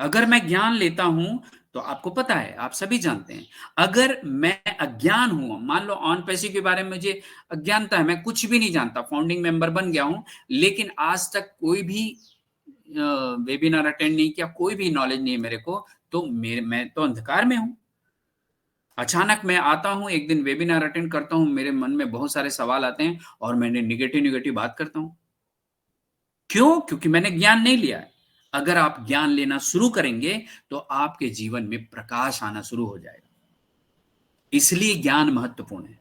अगर मैं ज्ञान लेता हूं तो आपको पता है, आप सभी जानते हैं, अगर मैं अज्ञान हूं, मान लो ऑन पैसिव के बारे में मुझे अज्ञानता है, मैं कुछ भी नहीं जानता, फाउंडिंग मेंबर बन गया हूं, लेकिन आज तक कोई भी वेबिनार अटेंड नहीं किया, कोई भी नॉलेज नहीं है मेरे को, तो मैं तो अंधकार में हूं। अचानक मैं आता हूं, एक दिन वेबिनार अटेंड करता हूं, मेरे मन में बहुत सारे सवाल आते हैं और मैंने निगेटिव बात करता हूं। क्यों? क्योंकि मैंने ज्ञान नहीं लिया है। अगर आप ज्ञान लेना शुरू करेंगे तो आपके जीवन में प्रकाश आना शुरू हो जाएगा। इसलिए ज्ञान महत्वपूर्ण है,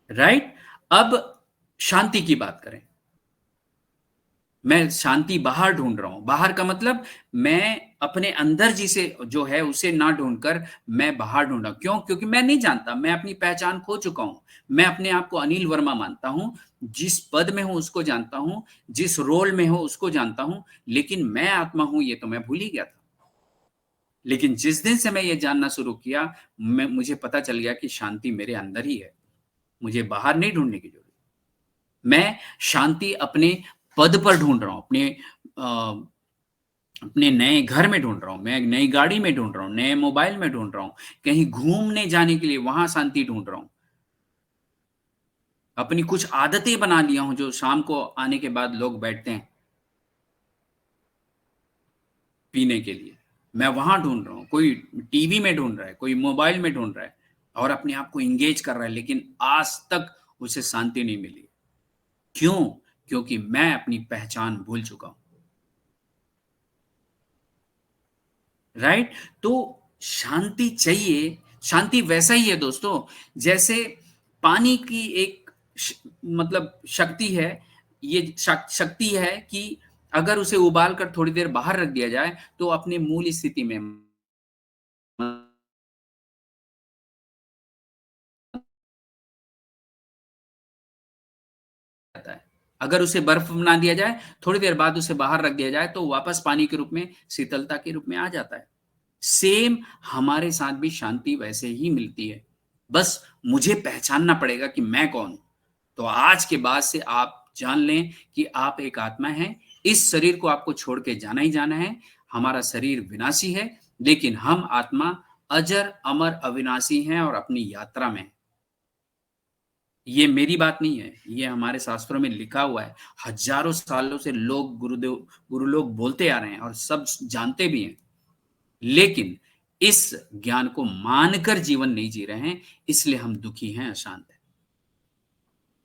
राइट? अब शांति की बात करें। मैं शांति बाहर ढूंढ रहा हूं। बाहर का मतलब मैं अपने अंदर जिसे जो है उसे ना ढूंढकर मैं बाहर ढूंढा। क्यों? क्योंकि मैं नहीं जानता, मैं अपनी पहचान खो चुका हूं। मैं अपने आप को अनिल वर्मा मानता हूं, जिस पद में हूं उसको जानता हूं, जिस रोल में हूं उसको जानता हूं, लेकिन मैं आत्मा हूं ये तो मैं भूल ही गया था। लेकिन जिस दिन से मैं ये जानना शुरू किया, मुझे पता चल गया कि शांति मेरे अंदर ही है, मुझे बाहर नहीं ढूंढने की जरूरत। मैं शांति अपने पद पर ढूंढ रहा हूं, अपने नए घर में ढूंढ रहा हूं, मैं नई गाड़ी में ढूंढ रहा हूं, नए मोबाइल में ढूंढ रहा हूं, कहीं घूमने जाने के लिए वहां शांति ढूंढ रहा हूं। अपनी कुछ आदतें बना लिया हूं जो शाम को आने के बाद लोग बैठते हैं पीने के लिए, मैं वहां ढूंढ रहा हूं। कोई टीवी में ढूंढ रहा है, कोई मोबाइल में ढूंढ रहा है और अपने आप को इंगेज कर रहा है, लेकिन आज तक उसे शांति नहीं मिली। क्यों? क्योंकि मैं अपनी पहचान भूल चुका हूं, राइट? तो शांति चाहिए। शांति वैसा ही है दोस्तों, जैसे पानी की एक मतलब शक्ति है। ये शक्ति है कि अगर उसे उबाल कर थोड़ी देर बाहर रख दिया जाए तो अपने मूल स्थिति में आता है। अगर उसे बर्फ बना दिया जाए, थोड़ी देर बाद उसे बाहर रख दिया जाए तो वापस पानी के रूप में, शीतलता के रूप में आ जाता है। सेम हमारे साथ भी शांति वैसे ही मिलती है, बस मुझे पहचानना पड़ेगा कि मैं कौन हूं। तो आज के बाद से आप जान लें कि आप एक आत्मा हैं। इस शरीर को आपको छोड़ के जाना ही जाना है। हमारा शरीर विनाशी है, लेकिन हम आत्मा अजर अमर अविनाशी हैं और अपनी यात्रा में हैं। ये मेरी बात नहीं है, ये हमारे शास्त्रों में लिखा हुआ है। हजारों सालों से लोग गुरु लोग बोलते आ रहे हैं और सब जानते भी हैं, लेकिन इस ज्ञान को मानकर जीवन नहीं जी रहे हैं, इसलिए हम दुखी हैं, अशांत हैं,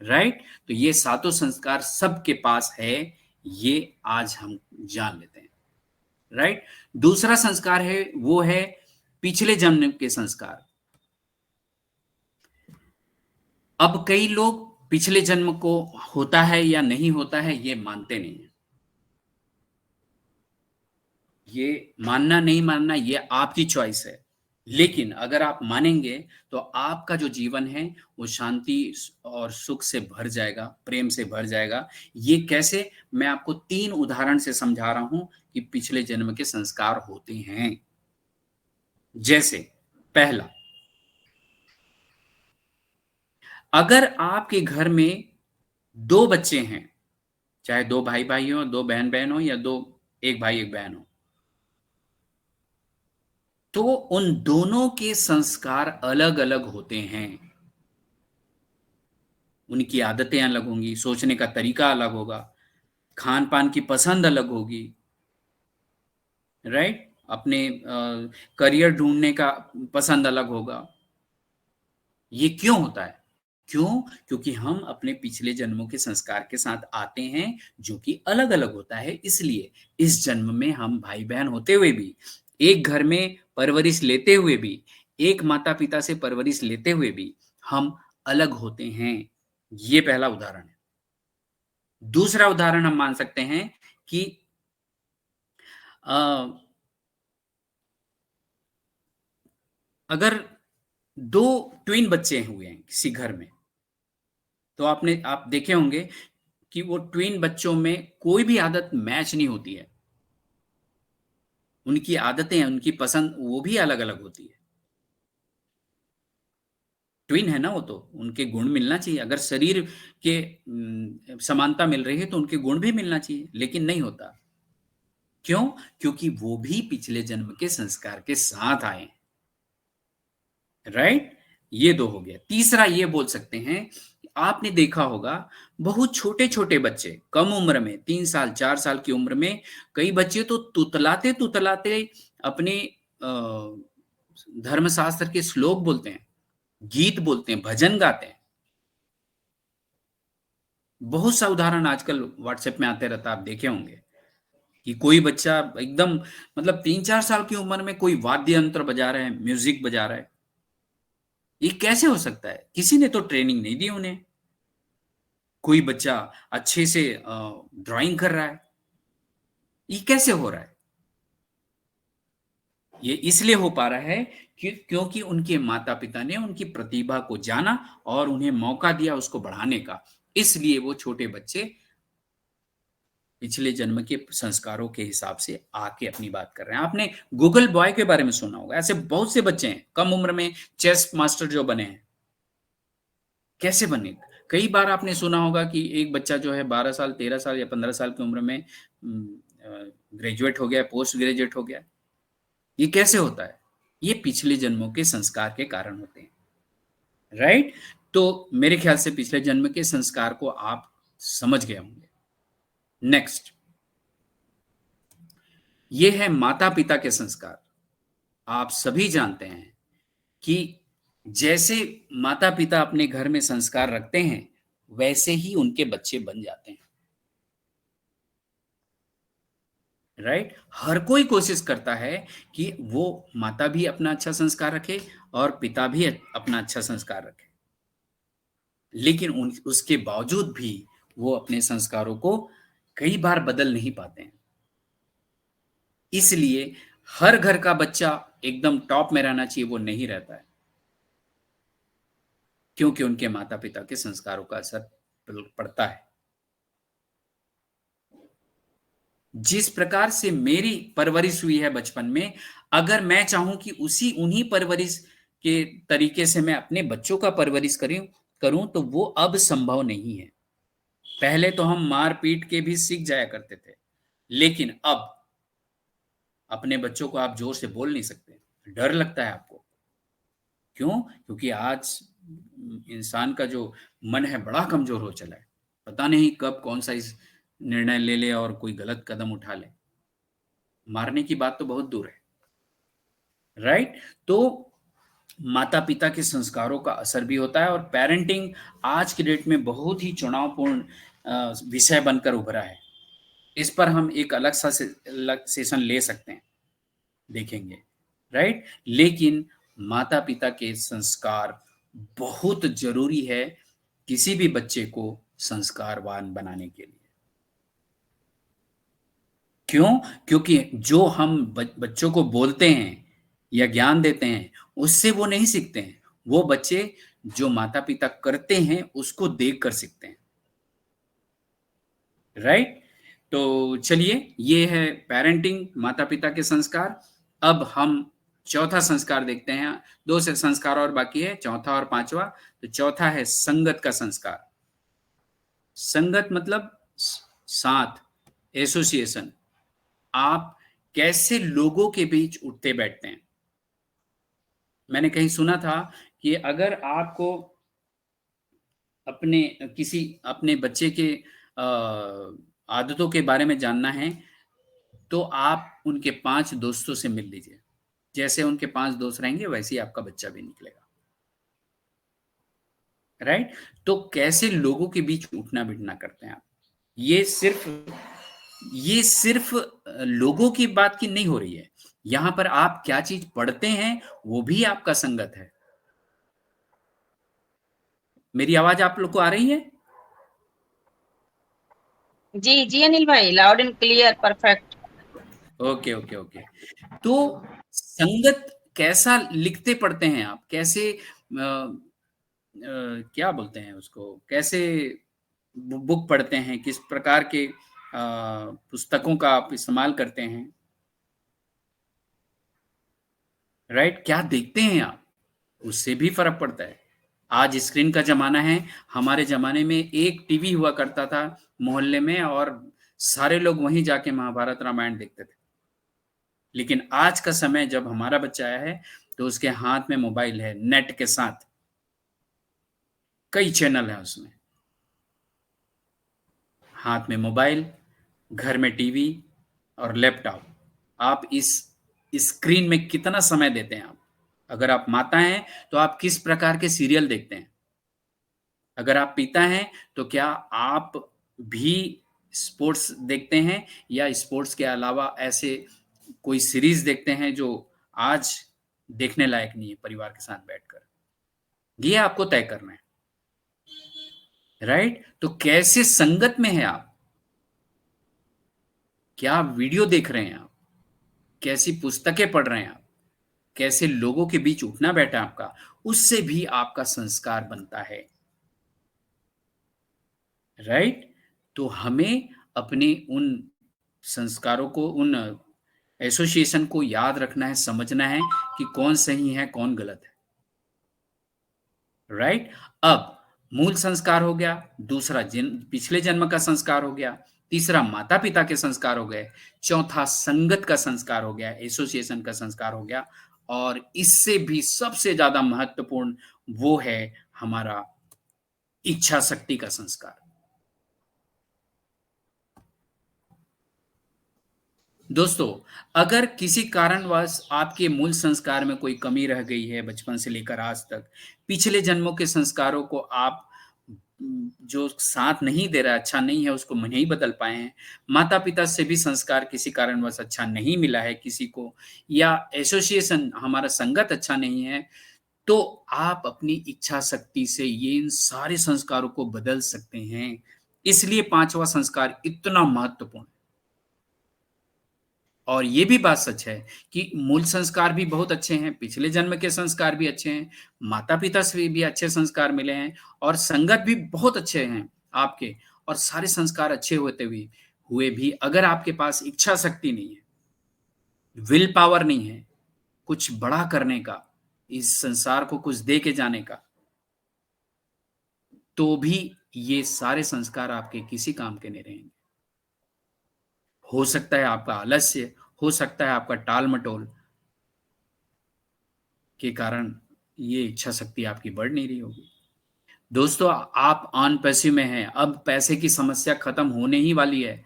राइट? तो ये सातों संस्कार सबके पास है, ये आज हम जान लेते हैं, राइट? दूसरा संस्कार है, वो है पिछले जन्म के संस्कार। अब कई लोग पिछले जन्म को होता है या नहीं होता है ये मानते नहीं है। ये मानना नहीं मानना ये आपकी चॉइस है, लेकिन अगर आप मानेंगे तो आपका जो जीवन है वो शांति और सुख से भर जाएगा, प्रेम से भर जाएगा। ये कैसे? मैं आपको 3 उदाहरण से समझा रहा हूं कि पिछले जन्म के संस्कार होते हैं। जैसे पहला, अगर आपके घर में 2 बच्चे हैं, चाहे 2 भाई भाई हो, 2 बहन बहन हो, या 1 भाई 1 बहन हो, तो उन दोनों के संस्कार अलग अलग होते हैं। उनकी आदतें अलग होंगी, सोचने का तरीका अलग होगा, खान पान की पसंद अलग होगी, राइट? अपने करियर ढूंढने का पसंद अलग होगा। ये क्यों होता है? क्यों? क्योंकि हम अपने पिछले जन्मों के संस्कार के साथ आते हैं, जो कि अलग-अलग होता है। इसलिए इस जन्म में हम भाई-बहन होते हुए भी, एक घर में परवरिश लेते हुए भी, एक माता-पिता से परवरिश लेते हुए भी हम अलग होते हैं। ये पहला उदाहरण है। दूसरा उदाहरण हम मान सकते हैं कि अ, अगर 2 ट्विन बच्चे हुए हैं किसी घर में, तो आप देखे होंगे कि वो ट्विन बच्चों में कोई भी आदत मैच नहीं होती है। उनकी आदतें, उनकी पसंद वो भी अलग-अलग होती है। ट्विन है ना वो तो, उनके गुण मिलना चाहिए। अगर शरीर के समानता मिल रही है तो उनके गुण भी मिलना चाहिए, लेकिन नहीं होता। क्यों? क्योंकि वो भी पिछले जन्म के संस्कार के साथ आए हैं। राइट? ये 2 हो गया। तीसरा ये बोल सकते हैं, आपने देखा होगा बहुत छोटे-छोटे बच्चे, कम उम्र में 3 साल, 4 साल की उम्र में कई बच्चे तो तुतलाते-तुतलाते अपने धर्मशास्त्र के श्लोक बोलते हैं, गीत बोलते हैं, भजन गाते हैं। बहुत सा उदाहरण आजकल व्हाट्सएप में आते रहता है, आप देखे होंगे कि कोई बच्चा एकदम मतलब 3-4 साल की उम्र में कोई वाद्य यंत्र बजा रहा है, म्यूजिक बजा रहा है। ये कैसे हो सकता है? किसी ने तो ट्रेनिंग नहीं दी उन्हें। कोई बच्चा अच्छे से ड्राइंग कर रहा है। ये कैसे हो रहा है? ये इसलिए हो पा रहा है कि क्योंकि उनके माता-पिता ने उनकी प्रतिभा को जाना और उन्हें मौका दिया उसको बढ़ाने का। इसलिए वो छोटे बच्चे पिछले जन्म के संस्कारों के हिसाब से आके अपनी बात कर रहे हैं। आपने गूगल बॉय के बारे में सुना होगा। ऐसे बहुत से बच्चे हैं, कम उम्र में चेस मास्टर जो बने हैं। कैसे बने? कई बार आपने सुना होगा कि एक बच्चा जो है 12 साल, 13 साल या 15 साल की उम्र में ग्रेजुएट हो गया, पोस्ट ग्रेजुएट हो गया। ये कैसे होता है? ये पिछले जन्मों के संस्कार के कारण होते हैं, राइट? तो मेरे ख्याल से पिछले जन्म के संस्कार को आप समझ गए होंगे। नेक्स्ट, ये है माता-पिता के संस्कार। आप सभी जानते हैं कि जैसे माता-पिता अपने घर में संस्कार रखते हैं, वैसे ही उनके बच्चे बन जाते हैं। राइट? हर कोई कोशिश करता है कि वो माता भी अपना अच्छा संस्कार रखे और पिता भी अपना अच्छा संस्कार रखे। लेकिन उसके बावजूद भी वो अपने संस्कारों को कई बार बदल नहीं पाते हैं। इसलिए हर घर का बच्चा एकदम टॉप में रहना चाहिए, वो नहीं रहता है। क्योंकि उनके माता-पिता के संस्कारों का असर पड़ता है। जिस प्रकार से मेरी परवरिश हुई है बचपन में, अगर मैं चाहूं कि उन्हीं परवरिश के तरीके से मैं अपने बच्चों का परवरिश करूं तो वो अब संभव नहीं है। पहले तो हम मार पीट के भी सीख जाया करते थे, लेकिन अब अपने बच्चों को आप जोर से बोल नहीं सकते, डर लगता है आपको। क्यों? क्योंकि आज इंसान का जो मन है बड़ा कमजोर हो चला है। पता नहीं कब कौन सा इस निर्णय ले ले और कोई गलत कदम उठा ले। मारने की बात तो बहुत दूर है, राइट? तो माता-पिता के संस्कारों का असर भी होता है और पेरेंटिंग आज की डेट में बहुत ही चुनौतीपूर्ण विषय बनकर उभरा है। इस पर हम एक अलग सेशन ले सकते हैं, देखेंगे, राइट? लेकिन माता-पिता के संस्कार बहुत जरूरी है किसी भी बच्चे को संस्कारवान बनाने के लिए। क्यों? क्योंकि जो हम बच्चों को बोलते हैं या ज्ञान देते हैं, उससे वो नहीं सीखते हैं। वो बच्चे जो माता-पिता करते हैं, उसको देख कर सीखते हैं। राइट? तो चलिए, ये है पेरेंटिंग, माता-पिता के संस्कार। अब हम चौथा संस्कार देखते हैं। 2 से संस्कार और बाकी है, चौथा और पांचवा। तो चौथा है संगत का संस्कार। संगत मतलब साथ, एसोसिएशन। आप कैसे लोगों के बीच उठते बैठते हैं। मैंने कहीं सुना था कि अगर आपको अपने बच्चे के आदतों के बारे में जानना है तो आप उनके 5 दोस्तों से मिल लीजिए। जैसे उनके 5 दोस्त रहेंगे वैसे ही आपका बच्चा भी निकलेगा। राइट। तो कैसे लोगों के बीच उठना बैठना करते हैं आप, ये सिर्फ लोगों की बात की नहीं हो रही है, यहां पर आप क्या चीज पढ़ते हैं वो भी आपका संगत है। मेरी आवाज आप लोग को आ रही है? जी जी अनिल भाई, loud and clear, perfect. Okay okay okay. तो संगत कैसा लिखते पढ़ते हैं आप, कैसे क्या बोलते हैं उसको, कैसे बुक पढ़ते हैं, किस प्रकार के पुस्तकों का आप इस्तेमाल करते हैं, राइट? क्या देखते हैं आप, उससे भी फर्क पड़ता है। आज स्क्रीन का जमाना है, हमारे जमाने में एक टीवी हुआ करता था मोहल्ले में, और सारे लोग वहीं जाके महाभारत रामायण देखते थे। लेकिन आज का समय जब हमारा बच्चा आया है तो उसके हाथ में मोबाइल है, नेट के साथ कई चैनल है उसमें, हाथ में मोबाइल, घर में टीवी और लैपटॉप। आप इस स्क्रीन में कितना समय देते हैं आप? अगर आप माता हैं तो आप किस प्रकार के सीरियल देखते हैं? अगर आप पिता हैं तो क्या आप भी स्पोर्ट्स देखते हैं, या स्पोर्ट्स के अलावा ऐसे कोई सीरीज देखते हैं जो आज देखने लायक नहीं है परिवार के साथ बैठकर? ये आपको तय करना है, राइट? तो कैसे संगत में है आप, क्या वीडियो देख रहे हैं आप, कैसी पुस्तकें पढ़ रहे हैं आप, कैसे लोगों के बीच उठना बैठा आपका, उससे भी आपका संस्कार बनता है, राइट? तो हमें अपने उन संस्कारों को, उन एसोसिएशन को याद रखना है, समझना है कि कौन सही है कौन गलत है, राइट? अब मूल संस्कार हो गया, दूसरा पिछले जन्म का संस्कार हो गया, तीसरा माता पिता के संस्कार हो गए, चौथा संगत का संस्कार हो गया, एसोसिएशन का संस्कार हो गया, और इससे भी सबसे ज्यादा महत्वपूर्ण वो है हमारा इच्छा शक्ति का संस्कार। दोस्तों, अगर किसी कारणवश आपके मूल संस्कार में कोई कमी रह गई है बचपन से लेकर आज तक, पिछले जन्मों के संस्कारों को आप जो साथ नहीं दे रहा, अच्छा नहीं है, उसको नहीं बदल पाए हैं, माता पिता से भी संस्कार किसी कारणवश अच्छा नहीं मिला है किसी को, या एसोसिएशन हमारा संगत अच्छा नहीं है, तो आप अपनी इच्छा शक्ति से ये इन सारे संस्कारों को बदल सकते हैं। इसलिए पांचवा संस्कार इतना महत्वपूर्ण। और ये भी बात सच है कि मूल संस्कार भी बहुत अच्छे हैं, पिछले जन्म के संस्कार भी अच्छे हैं, माता पिता से भी अच्छे संस्कार मिले हैं, और संगत भी बहुत अच्छे हैं आपके, और सारे संस्कार अच्छे होते हुए भी अगर आपके पास इच्छा शक्ति नहीं है, विल पावर नहीं है कुछ बड़ा करने का, इस संसार को कुछ दे के जाने का, तो भी ये सारे संस्कार आपके किसी काम के नहीं रहेंगे। हो सकता है आपका आलस्य, हो सकता है आपका टाल मटोल के कारण ये इच्छा शक्ति आपकी बढ़ नहीं रही होगी। दोस्तों, आप ऑन पैसिव में हैं, अब पैसे की समस्या खत्म होने ही वाली है।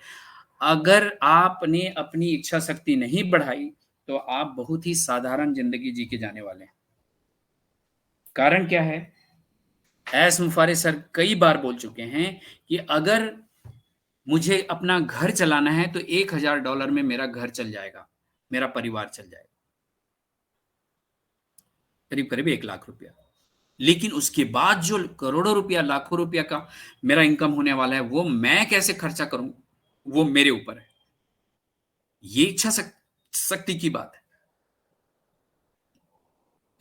अगर आपने अपनी इच्छा शक्ति नहीं बढ़ाई तो आप बहुत ही साधारण जिंदगी जी के जाने वाले हैं। कारण क्या है? एस मुफारे सर कई बार बोल चुके हैं कि अगर मुझे अपना घर चलाना है तो $1000 में मेरा घर चल जाएगा, मेरा परिवार चल जाएगा, करीब करीब 1 लाख रुपया। लेकिन उसके बाद जो करोड़ों रुपया, लाखों रुपया का मेरा इनकम होने वाला है, वो मैं कैसे खर्चा करूं, वो मेरे ऊपर है। ये इच्छा शक्ति की बात है,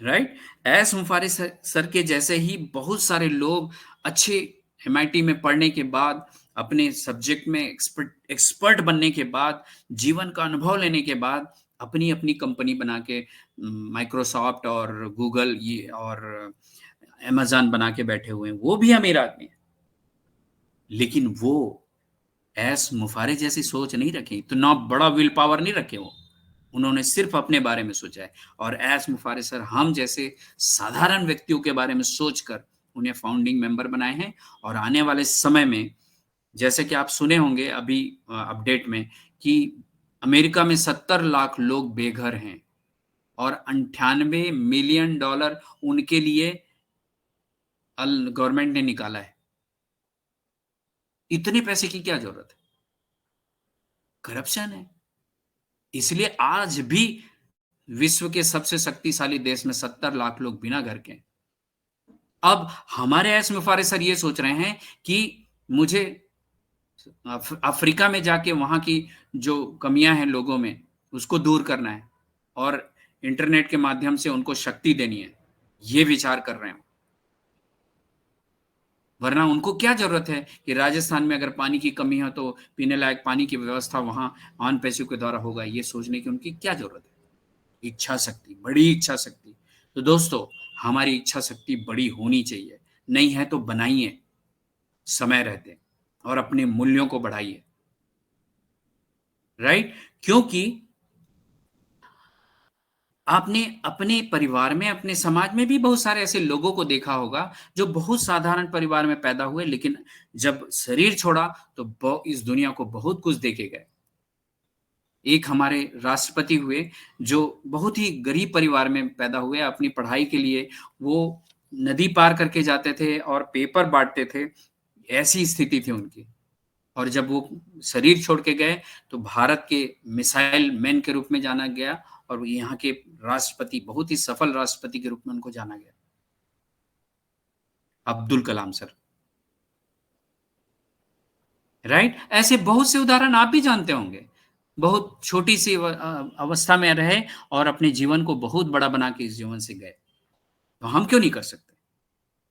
राइट? एस मुफारी सर के जैसे ही बहुत सारे लोग अच्छे MIT में पढ़ने के बाद, अपने सब्जेक्ट में एक्सपर्ट बनने के बाद, जीवन का अनुभव लेने के बाद अपनी अपनी कंपनी बना के माइक्रोसॉफ्ट और गूगल ये और अमेजन बना के बैठे हुए हैं, वो भी अमीर आदमी है। लेकिन वो एस मुफारे जैसी सोच नहीं रखी, तो ना बड़ा विल पावर नहीं रखे वो, उन्होंने सिर्फ अपने बारे में सोचा है। और एस मुफारे सर हम जैसे साधारण व्यक्तियों के बारे में सोचकर उन्हें फाउंडिंग मेंबर बनाए हैं। और आने वाले समय में, जैसे कि आप सुने होंगे अभी अपडेट में, कि अमेरिका में 70 लाख लोग बेघर हैं और $98 मिलियन उनके लिए गवर्नमेंट ने निकाला है। इतने पैसे की क्या जरूरत है? करप्शन है। इसलिए आज भी विश्व के सबसे शक्तिशाली देश में 70 लाख लोग बिना घर के हैं। अब हमारे ऐश मुफारे सर ये सोच रहे हैं कि मुझे अफ्रीका में जाके वहां की जो कमियां हैं लोगों में उसको दूर करना है और इंटरनेट के माध्यम से उनको शक्ति देनी है, ये विचार कर रहे हैं। वरना उनको क्या जरूरत है कि राजस्थान में अगर पानी की कमी है तो पीने लायक पानी की व्यवस्था वहां ऑन पैसों के द्वारा होगा, ये सोचने की उनकी क्या जरूरत है? इच्छा शक्ति, बड़ी इच्छा शक्ति। तो दोस्तों, हमारी इच्छा शक्ति बड़ी होनी चाहिए, नहीं है तो बनाइए समय रहते और अपने मूल्यों को बढ़ाइए, राइट? क्योंकि आपने अपने परिवार में, अपने समाज में भी बहुत सारे ऐसे लोगों को देखा होगा जो बहुत साधारण परिवार में पैदा हुए, लेकिन जब शरीर छोड़ा तो इस दुनिया को बहुत कुछ देके गए। एक हमारे राष्ट्रपति हुए जो बहुत ही गरीब परिवार में पैदा हुए। अपनी पढ़ाई के लिए वो नदी पार करके जाते थे और पेपर बांटते थे, ऐसी स्थिति थी उनकी। और जब वो शरीर छोड़ के गए तो भारत के मिसाइल मैन के रूप में जाना गया और यहाँ के राष्ट्रपति, बहुत ही सफल राष्ट्रपति के रूप में उनको जाना गया, अब्दुल कलाम सर, राइट? ऐसे बहुत से उदाहरण आप भी जानते होंगे। बहुत छोटी सी अवस्था में रहे और अपने जीवन को बहुत बड़ा बना के इस जीवन से गए। तो हम क्यों नहीं कर सकते?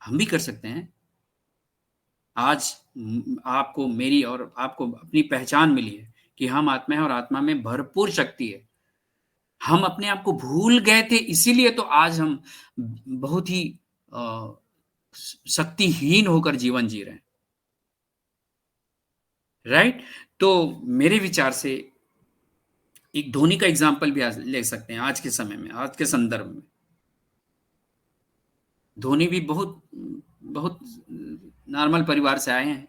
हम भी कर सकते हैं। आज आपको, मेरी और आपको अपनी पहचान मिली है कि हम आत्मा है और आत्मा में भरपूर शक्ति है। हम अपने आप को भूल गए थे, इसीलिए तो आज हम बहुत ही शक्तिहीन होकर जीवन जी रहे हैं, राइट? तो मेरे विचार से एक धोनी का एग्जाम्पल भी आज ले सकते हैं। आज के समय में, आज के संदर्भ में धोनी भी बहुत नॉर्मल परिवार से आए हैं।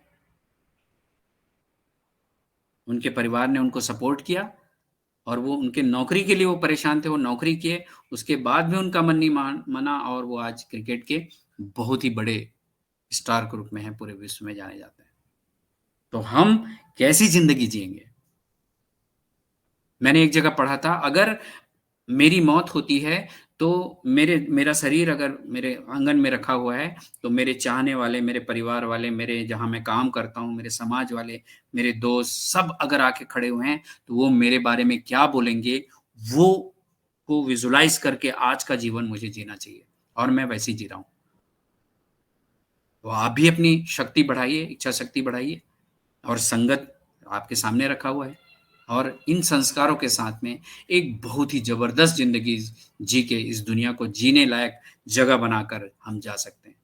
उनके परिवार ने उनको सपोर्ट किया और वो उनके नौकरी के लिए वो परेशान थे, वो नौकरी किए, उसके बाद भी उनका मन नहीं माना और वो आज क्रिकेट के बहुत ही बड़े स्टार के रूप में है, पूरे विश्व में जाने जाते हैं। तो हम कैसी जिंदगी जिएंगे? मैंने एक जगह पढ़ा था, अगर मेरी मौत होती है तो मेरा शरीर अगर मेरे आंगन में रखा हुआ है तो मेरे चाहने वाले, मेरे परिवार वाले, मेरे जहां मैं काम करता हूं, मेरे समाज वाले, मेरे दोस्त सब अगर आके खड़े हुए हैं तो वो मेरे बारे में क्या बोलेंगे, वो को विजुलाइज करके आज का जीवन मुझे जीना चाहिए और मैं वैसे ही जी रहा हूं। तो आप भी अपनी शक्ति बढ़ाइए, इच्छा शक्ति बढ़ाइए, और संगत आपके सामने रखा हुआ है और इन संस्कारों के साथ में एक बहुत ही जबरदस्त जिंदगी जी के इस दुनिया को जीने लायक जगह बनाकर हम जा सकते हैं।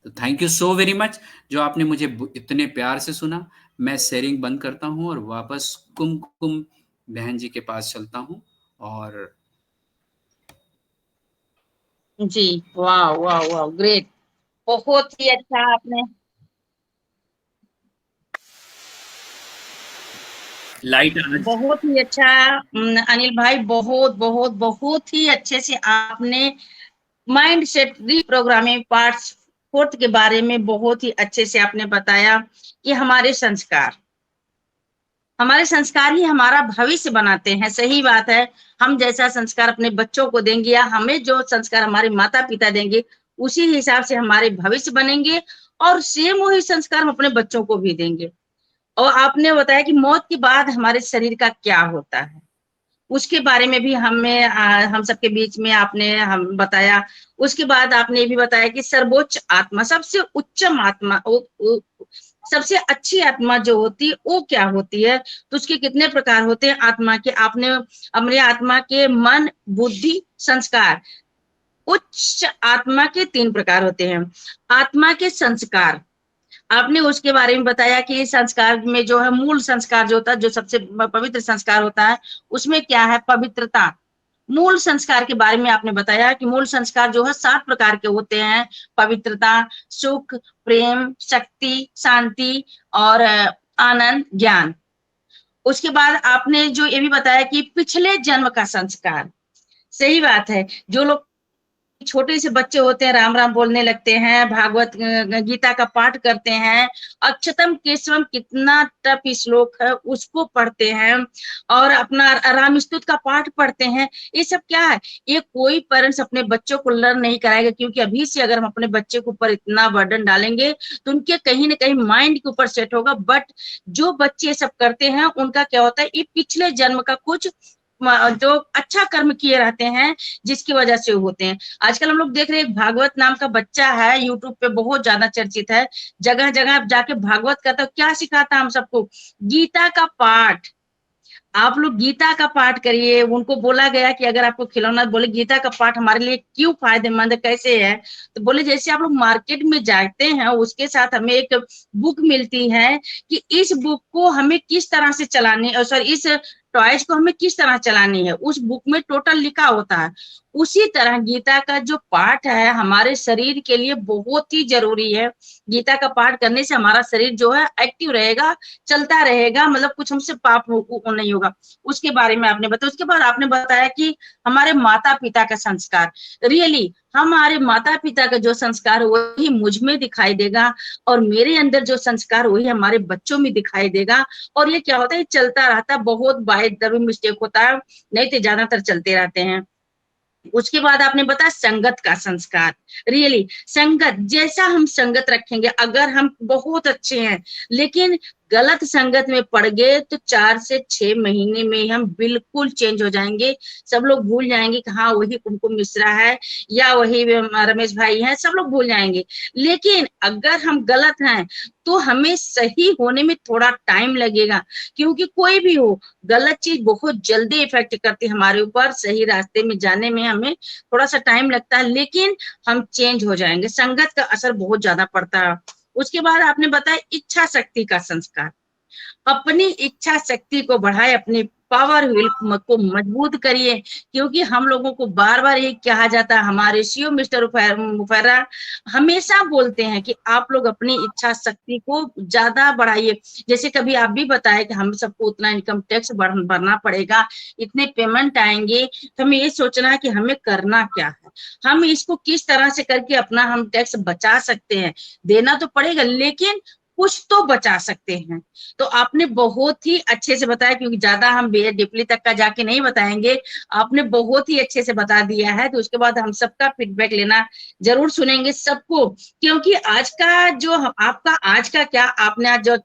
तो thank you so very much जो आपने मुझे इतने प्यार से सुना। मैं शेयरिंग बंद करता हूं और वापस कुमकुम बहन जी के पास चलता हूं। और जी, वाह वाह वाह, ग्रेट, बहुत ही अच्छा आपने, लाइट बहुत ही अच्छा अनिल भाई, बहुत बहुत बहुत ही अच्छे से आपने माइंड सेट रीप्रोग्रामिंग पार्ट 4 के बारे में बहुत ही अच्छे से आपने बताया कि हमारे संस्कार ही हमारा भविष्य बनाते हैं। सही बात है, हम जैसा संस्कार अपने बच्चों को देंगे या हमें जो संस्कार हमारे माता पिता देंगे उसी हिसाब से हमारे भविष्य बनेंगे और सेम वही संस्कार हम अपने बच्चों को भी देंगे। और आपने बताया कि मौत के बाद हमारे शरीर का क्या होता है, उसके बारे में भी हम सबके बीच में आपने हम बताया। उसके बाद आपने ये भी बताया कि सर्वोच्च आत्मा, सबसे उच्चम आत्मा, सबसे अच्छी आत्मा जो होती है वो क्या होती है, तो उसके कितने प्रकार होते हैं आत्मा के। आपने अपने आत्मा के मन, बुद्धि, संस्कार, उच्च आत्मा के 3 प्रकार होते हैं। आत्मा के संस्कार आपने उसके बारे में बताया कि संस्कार में जो है मूल संस्कार जो होता है, जो सबसे पवित्र संस्कार होता है, उसमें क्या है, पवित्रता। मूल संस्कार के बारे में आपने बताया कि मूल संस्कार जो है 7 प्रकार के होते हैं, पवित्रता, सुख, प्रेम, शक्ति, शांति और आनंद, ज्ञान। उसके बाद आपने जो ये भी बताया कि पिछले जन्म का संस्कार। सही बात है, जो लोग छोटे से बच्चे होते हैं, राम राम बोलने लगते हैं, भागवत गीता का पाठ करते हैं, अक्षतम केशवम कितना टफ श्लोक है उसको पढ़ते हैं, और अपना राम स्तुत का पाठ पढ़ते हैं। ये सब क्या है, ये कोई पेरेंट्स अपने बच्चों को लर्न नहीं कराएगा, क्योंकि अभी से अगर हम अपने बच्चे के ऊपर इतना बर्डन डालेंगे तो उनके कहीं ना कहीं माइंड के ऊपर सेट होगा। बट जो बच्चे सब करते हैं उनका क्या होता है, ये पिछले जन्म का कुछ जो अच्छा कर्म किए रहते हैं जिसकी वजह से होते हैं। आजकल हम लोग देख रहे हैं, भागवत नाम का बच्चा है, यूट्यूब पे बहुत ज्यादा चर्चित है, जगह जगह जाके भागवत करता है। क्या सिखाता है हम सबको, गीता का पाठ। आप लोग गीता का पाठ करिए। उनको बोला गया कि अगर आपको खिलौना, बोले गीता का पाठ हमारे लिए क्यों फायदेमंद है, कैसे है, तो बोले जैसे आप लोग मार्केट में जाते हैं उसके साथ हमें एक बुक मिलती है कि इस बुक को हमें किस तरह से चलानी, और सॉरी इस टॉयज को हमें किस तरह चलानी है, उस बुक में टोटल लिखा होता है। उसी तरह गीता का जो पाठ है हमारे शरीर के लिए बहुत ही जरूरी है। गीता का पाठ करने से हमारा शरीर जो है एक्टिव रहेगा, चलता रहेगा, मतलब कुछ हमसे पाप नहीं होगा। उसके बारे में आपने बताया। उसके बाद आपने बताया कि हमारे माता पिता का संस्कार, रियली हमारे माता पिता का जो संस्कार वही मुझ में दिखाई देगा, और मेरे अंदर जो संस्कार वही हमारे बच्चों में दिखाई देगा। और ये क्या होता है, चलता रहता है, बहुत बाय द वे मिस्टेक होता है, नहीं तो ज्यादातर चलते रहते हैं। उसके बाद आपने बताया संगत का संस्कार, रियली संगत, जैसा हम संगत रखेंगे, अगर हम बहुत अच्छे हैं लेकिन गलत संगत में पड़ गए तो 4 से 6 महीने में हम बिल्कुल चेंज हो जाएंगे। सब लोग भूल जाएंगे कि हाँ वही कुमकुम मिश्रा है या वही रमेश भाई हैं, सब लोग भूल जाएंगे। लेकिन अगर हम गलत हैं तो हमें सही होने में थोड़ा टाइम लगेगा, क्योंकि कोई भी हो, गलत चीज बहुत जल्दी इफेक्ट करती है हमारे ऊपर, सही रास्ते में जाने में हमें थोड़ा सा टाइम लगता है, लेकिन हम चेंज हो जाएंगे। संगत का असर बहुत ज्यादा पड़ता है। उसके बाद आपने बताया इच्छा शक्ति का संस्कार, अपनी इच्छा शक्ति को बढ़ाए, अपनी पावर विल को मजबूत करिए, क्योंकि हम लोगों को बार बार ये कहा जाता है, हमारे सीईओ मिस्टर मुफर्रा हमेशा बोलते हैं कि आप लोग अपनी इच्छा शक्ति को ज्यादा बढ़ाइए। जैसे कभी आप भी बताए कि हम सबको उतना इनकम टैक्स भरना पड़ेगा, इतने पेमेंट आएंगे, तो हमें ये सोचना है कि हमें करना क्या है, हम इसको किस तरह से करके अपना हम टैक्स बचा सकते हैं। देना तो पड़ेगा लेकिन कुछ तो बचा सकते हैं। तो आपने बहुत ही अच्छे से बताया, क्योंकि ज्यादा हम डीपली तक का जाके नहीं बताएंगे, आपने बहुत ही अच्छे से बता दिया है। तो उसके बाद हम सबका फीडबैक लेना जरूर सुनेंगे सबको, क्योंकि आज का जो आपका आज का क्या आपने आज जो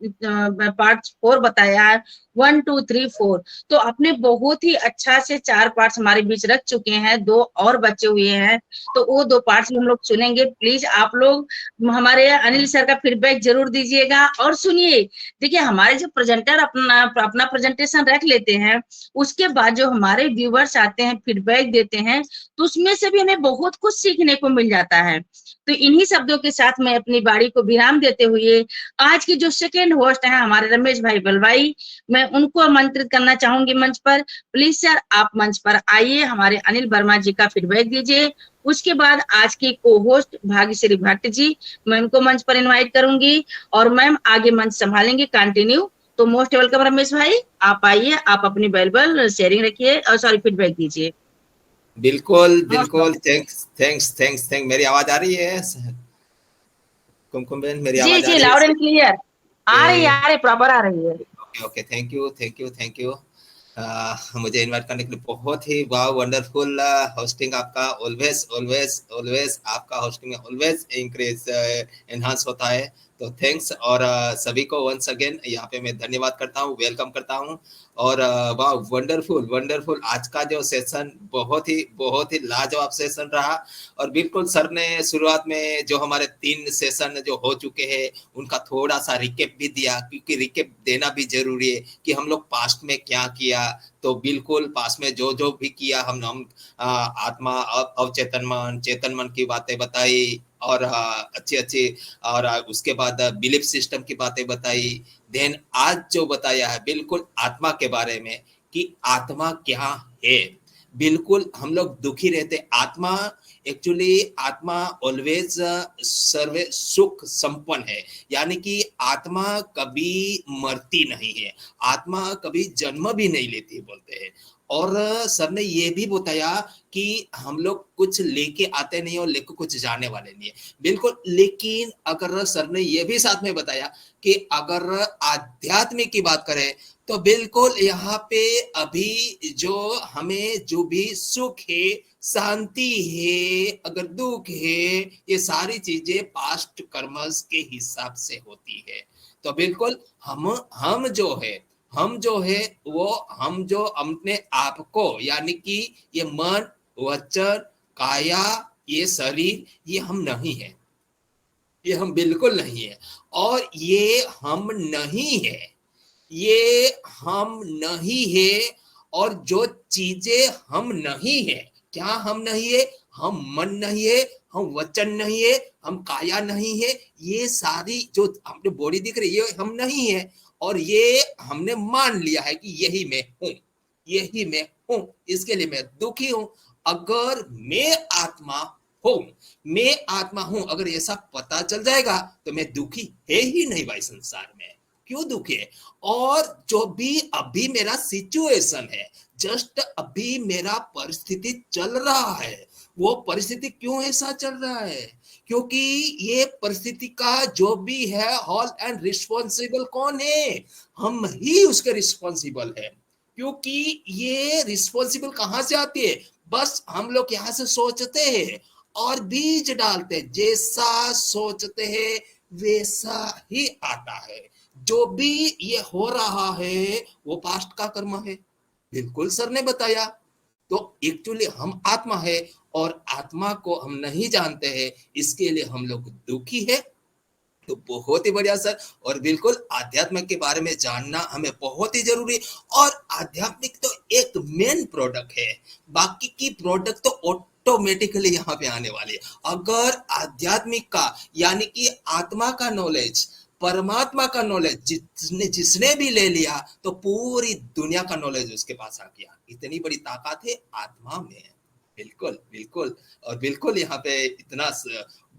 पार्ट 4 बताया है, 1 2 3 4, तो आपने बहुत ही अच्छा से 4 पार्ट्स हमारे बीच रख चुके हैं, 2 और बचे हुए हैं, तो वो 2 पार्ट्स भी हम लोग सुनेंगे। प्लीज आप लोग हमारे अनिल सर का फीडबैक जरूर दीजिएगा। और सुनिए, देखिए हमारे जो प्रेजेंटर अपना प्रेजेंटेशन रख लेते हैं, उसके बाद जो हमारे व्यूअर्स आते हैं फीडबैक देते हैं, तो उसमें से भी हमें बहुत कुछ सीखने को मिल जाता है। तो इन्हीं शब्दों के साथ मैं अपनी बारी को विराम देते हुए आज की जो सेकेंड होस्ट है हमारे रमेश भाई बलवाई, मैं उनको आमंत्रित करना चाहूंगी मंच पर। प्लीज सर आप मंच पर आइए, हमारे अनिल वर्मा जी का फीडबैक दीजिए। उसके बाद आज की को होस्ट भाग्यश्री भट्ट जी, मैं उनको मंच पर इनवाइट करूंगी, और मैम आगे मंच संभालेंगे कंटिन्यू। तो मोस्ट वेलकम रमेश भाई, आप आइए, आप अपनी वैल्यूएबल शेयरिंग रखिए और सॉरी फीडबैक दीजिए। बिल्कुल बिल्कुल, थैंक्स। मेरी आवाज आ रही है कुमकुम बहन? मेरी आवाज आ रही है? जी लाउड एंड क्लियर आ रही है, प्रॉपर आ रही है। ओके, थैंक यू मुझे इनवाइट करने के लिए। बहुत ही वाव, वंडरफुल होस्टिंग आपका, ऑलवेज आपका होस्टिंग ऑलवेज इंक्रीज एनहांस होता है। तो थैंक्स, और सभी को वंस अगेन यहाँ पे मैं धन्यवाद करता हूँ, वेलकम करता हूँ। और वाह, वंडरफुल आज का जो सेशन बहुत ही लाजवाब सेशन रहा। और बिल्कुल सर ने शुरुआत में जो हमारे 3 सेशन जो हो चुके हैं उनका थोड़ा सा रिकेप भी दिया, क्योंकि रिकेप देना भी जरूरी है कि हम लोग पास्ट में क्या किया। तो बिल्कुल पास्ट में जो भी किया, हम आत्मा, अवचेतन मन, चेतन मन की बातें बताई, और अच्छी और उसके बाद बिलीफ सिस्टम की बातें बताई। देन आज जो बताया है बिल्कुल आत्मा के बारे में कि आत्मा क्या है। बिल्कुल हम लोग दुखी रहते, आत्मा एक्चुअली आत्मा ऑलवेज सर्वे सुख संपन्न है, यानी कि आत्मा कभी मरती नहीं है, आत्मा कभी जन्म भी नहीं लेती बोलते हैं। और सर ने ये भी बताया कि हम लोग कुछ लेके आते नहीं और लेके कुछ जाने वाले नहीं है, बिल्कुल। लेकिन अगर सर ने ये भी साथ में बताया कि अगर आध्यात्मिक की बात करें तो बिल्कुल यहाँ पे अभी जो हमें जो भी सुख है, शांति है, अगर दुख है, ये सारी चीजें पास्ट कर्मस के हिसाब से होती है। तो बिल्कुल हम जो है वो हम जो अपने आप को यानी कि ये मन, वचन, काया, ये शरीर, ये हम नहीं है, ये हम बिल्कुल नहीं है। और ये हम नहीं है, ये हम नहीं है। और जो चीजें हम नहीं है, क्या हम नहीं है? हम मन नहीं है, हम वचन नहीं है, हम काया नहीं है, ये सारी जो हमने बॉडी दिख रही है ये हम नहीं है। और ये हमने मान लिया है कि यही मैं हूं, यही मैं हूं, इसके लिए मैं दुखी हूं। अगर मैं आत्मा हूं, मैं आत्मा हूं, अगर ऐसा पता चल जाएगा तो मैं दुखी है ही नहीं भाई संसार में। क्यों दुखी है? और जो भी अभी मेरा सिचुएशन है, जस्ट अभी मेरा परिस्थिति चल रहा है, वो परिस्थिति क्यों ऐसा चल रहा है? क्योंकि ये परिस्थिति का जो भी है हॉल एंड रिस्पॉन्सिबल कौन है? हम ही उसके रिस्पॉन्सिबल है। क्योंकि ये रिस्पॉन्सिबल कहां से आती है? बस हम लोग यहां से सोचते हैं और बीज डालते हैं, जैसा सोचते हैं वैसा ही आता है। जो भी ये हो रहा है वो पास्ट का कर्म है, बिल्कुल सर ने बताया। तो एक्चुअली हम आत्मा है और आत्मा को हम नहीं जानते हैं, इसके लिए हम लोग दुखी है। तो बहुत ही बढ़िया सर। और बिल्कुल आध्यात्मिक के बारे में जानना हमें बहुत ही जरूरी। और आध्यात्मिक तो एक मेन प्रोडक्ट है, बाकी की प्रोडक्ट तो ऑटोमेटिकली यहाँ पे आने वाली है। अगर आध्यात्मिक का यानी कि आत्मा का नॉलेज, परमात्मा का नॉलेज जिसने भी ले लिया तो पूरी दुनिया का नॉलेज उसके पास आ गया। इतनी बड़ी ताकत है आत्मा में। बिल्कुल बिल्कुल। और बिल्कुल यहाँ पे इतना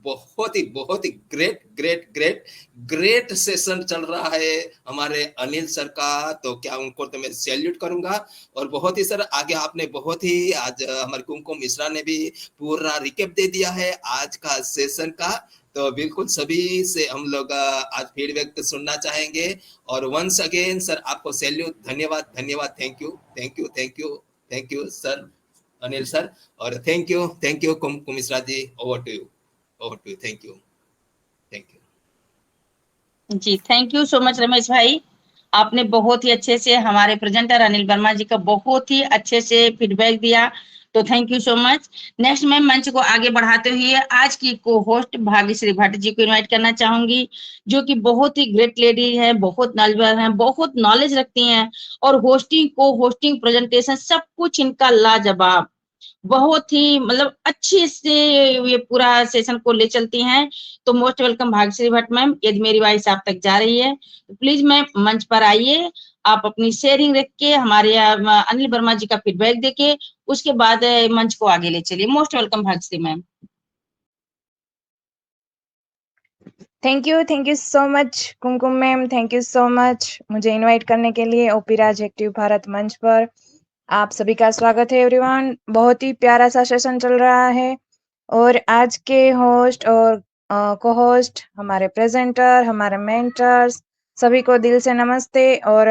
बहुत ही great great great great session चल रहा है हमारे अनिल सर का। तो क्या उनको तो मैं सैल्यूट करूंगा। और बहुत ही सर आगे आपने बहुत ही आज हमारे कुमकुम मिश्रा ने भी पूरा रिकेप दे दिया है आज का सेशन का। तो बिल्कुल सभी से हम लोग आज फीडबैक सुनना चाहेंगे। और वंस अगेन सर आपको सैल्यूट, धन्यवाद धन्यवाद, thank you thank you thank you thank you sir Anil sir. और thank you Kumkum Mishra ji, over to you, over to you, thank you thank you जी। Thank you so much Ramesh भाई, आपने बहुत ही अच्छे से हमारे प्रेजेंटर अनिल वर्मा जी का बहुत ही अच्छे से फीडबैक दिया। तो thank you so much. Next मैं मंच को आगे बढ़ाते हुए आज की को होस्ट भाग्यश्री भट्ट जी को इनवाइट करना चाहूंगी, जो कि बहुत ही ग्रेट लेडी है, बहुत नॉलेजेबल है, बहुत नॉलेज रखती हैं और होस्टिंग को होस्टिंग प्रेजेंटेशन सब कुछ इनका लाजवाब, बहुत ही मतलब अच्छे से ये पूरा सेशन को ले चलती हैं। तो most welcome Bhagyashree Bhatt ma'am. यदि मेरी वॉइस आप तक जा रही है तो प्लीज मैम मंच पर आइए, आप अपनी शेयरिंग रख के हमारे अनिल वर्मा जी का फीडबैक देके उसके बाद मंच को आगे ले चलिए। Most welcome Bhagyashree ma'am. Thank you so much Kumkum ma'am, thank you so much मुझे इनवाइट करने के लिए ओपी राज एक्टिव भारत मंच पर। आप सभी का स्वागत है एवरीवन। बहुत ही प्यारा सा सेशन चल रहा है और आज के होस्ट और को होस्ट, हमारे प्रेजेंटर, हमारे मेंटर्स, सभी को दिल से नमस्ते और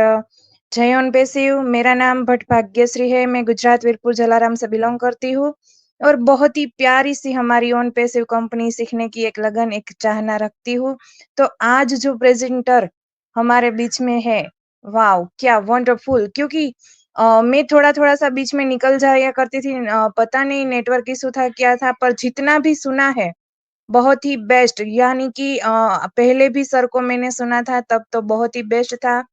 जय ऑन पैसिव। मेरा नाम भट्ट भाग्यश्री है, मैं गुजरात वीरपुर जलाराम से बिलोंग करती हूँ और बहुत ही प्यारी सी हमारी ऑन पैसिव कंपनी सीखने की एक लगन, एक चाहना रखती हूँ। तो आज जो प्रेजेंटर हमारे बीच में है, वाव क्या वंडरफुल। क्योंकि मैं थोड़ा सा बीच में निकल जाया करती थी, पता नहीं नेटवर्क इशू था क्या था, पर जितना भी सुना है बहुत ही बेस्ट। यानी कि पहले भी सर को मैंने सुना था तब तो बहुत ही बेस्ट था,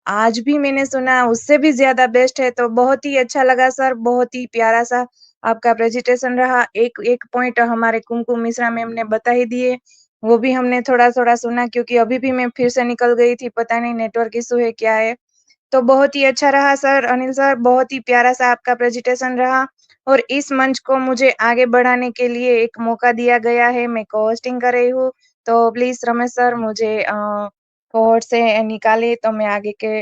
आज भी मैंने सुना उससे भी ज्यादा बेस्ट है। तो बहुत ही अच्छा लगा सर, बहुत ही प्यारा सा आपका प्रेजेंटेशन रहा। एक पॉइंट हमारे कुमकुम मिश्रा मैम ने बता ही दिए, वो भी हमने थोड़ा सुना, क्योंकि अभी भी मैं फिर से निकल गई थी, पता नहीं नेटवर्क इशू है क्या है। तो बहुत ही अच्छा रहा सर, अनिल सर, बहुत ही प्यारा सा आपका प्रेजेंटेशन रहा और इस मंच को मुझे आगे बढ़ाने के लिए एक मौका दिया गया है, मैं को-होस्टिंग कर रही हूँ। तो प्लीज रमेश सर मुझे कोहोस्ट से निकाले तो मैं आगे के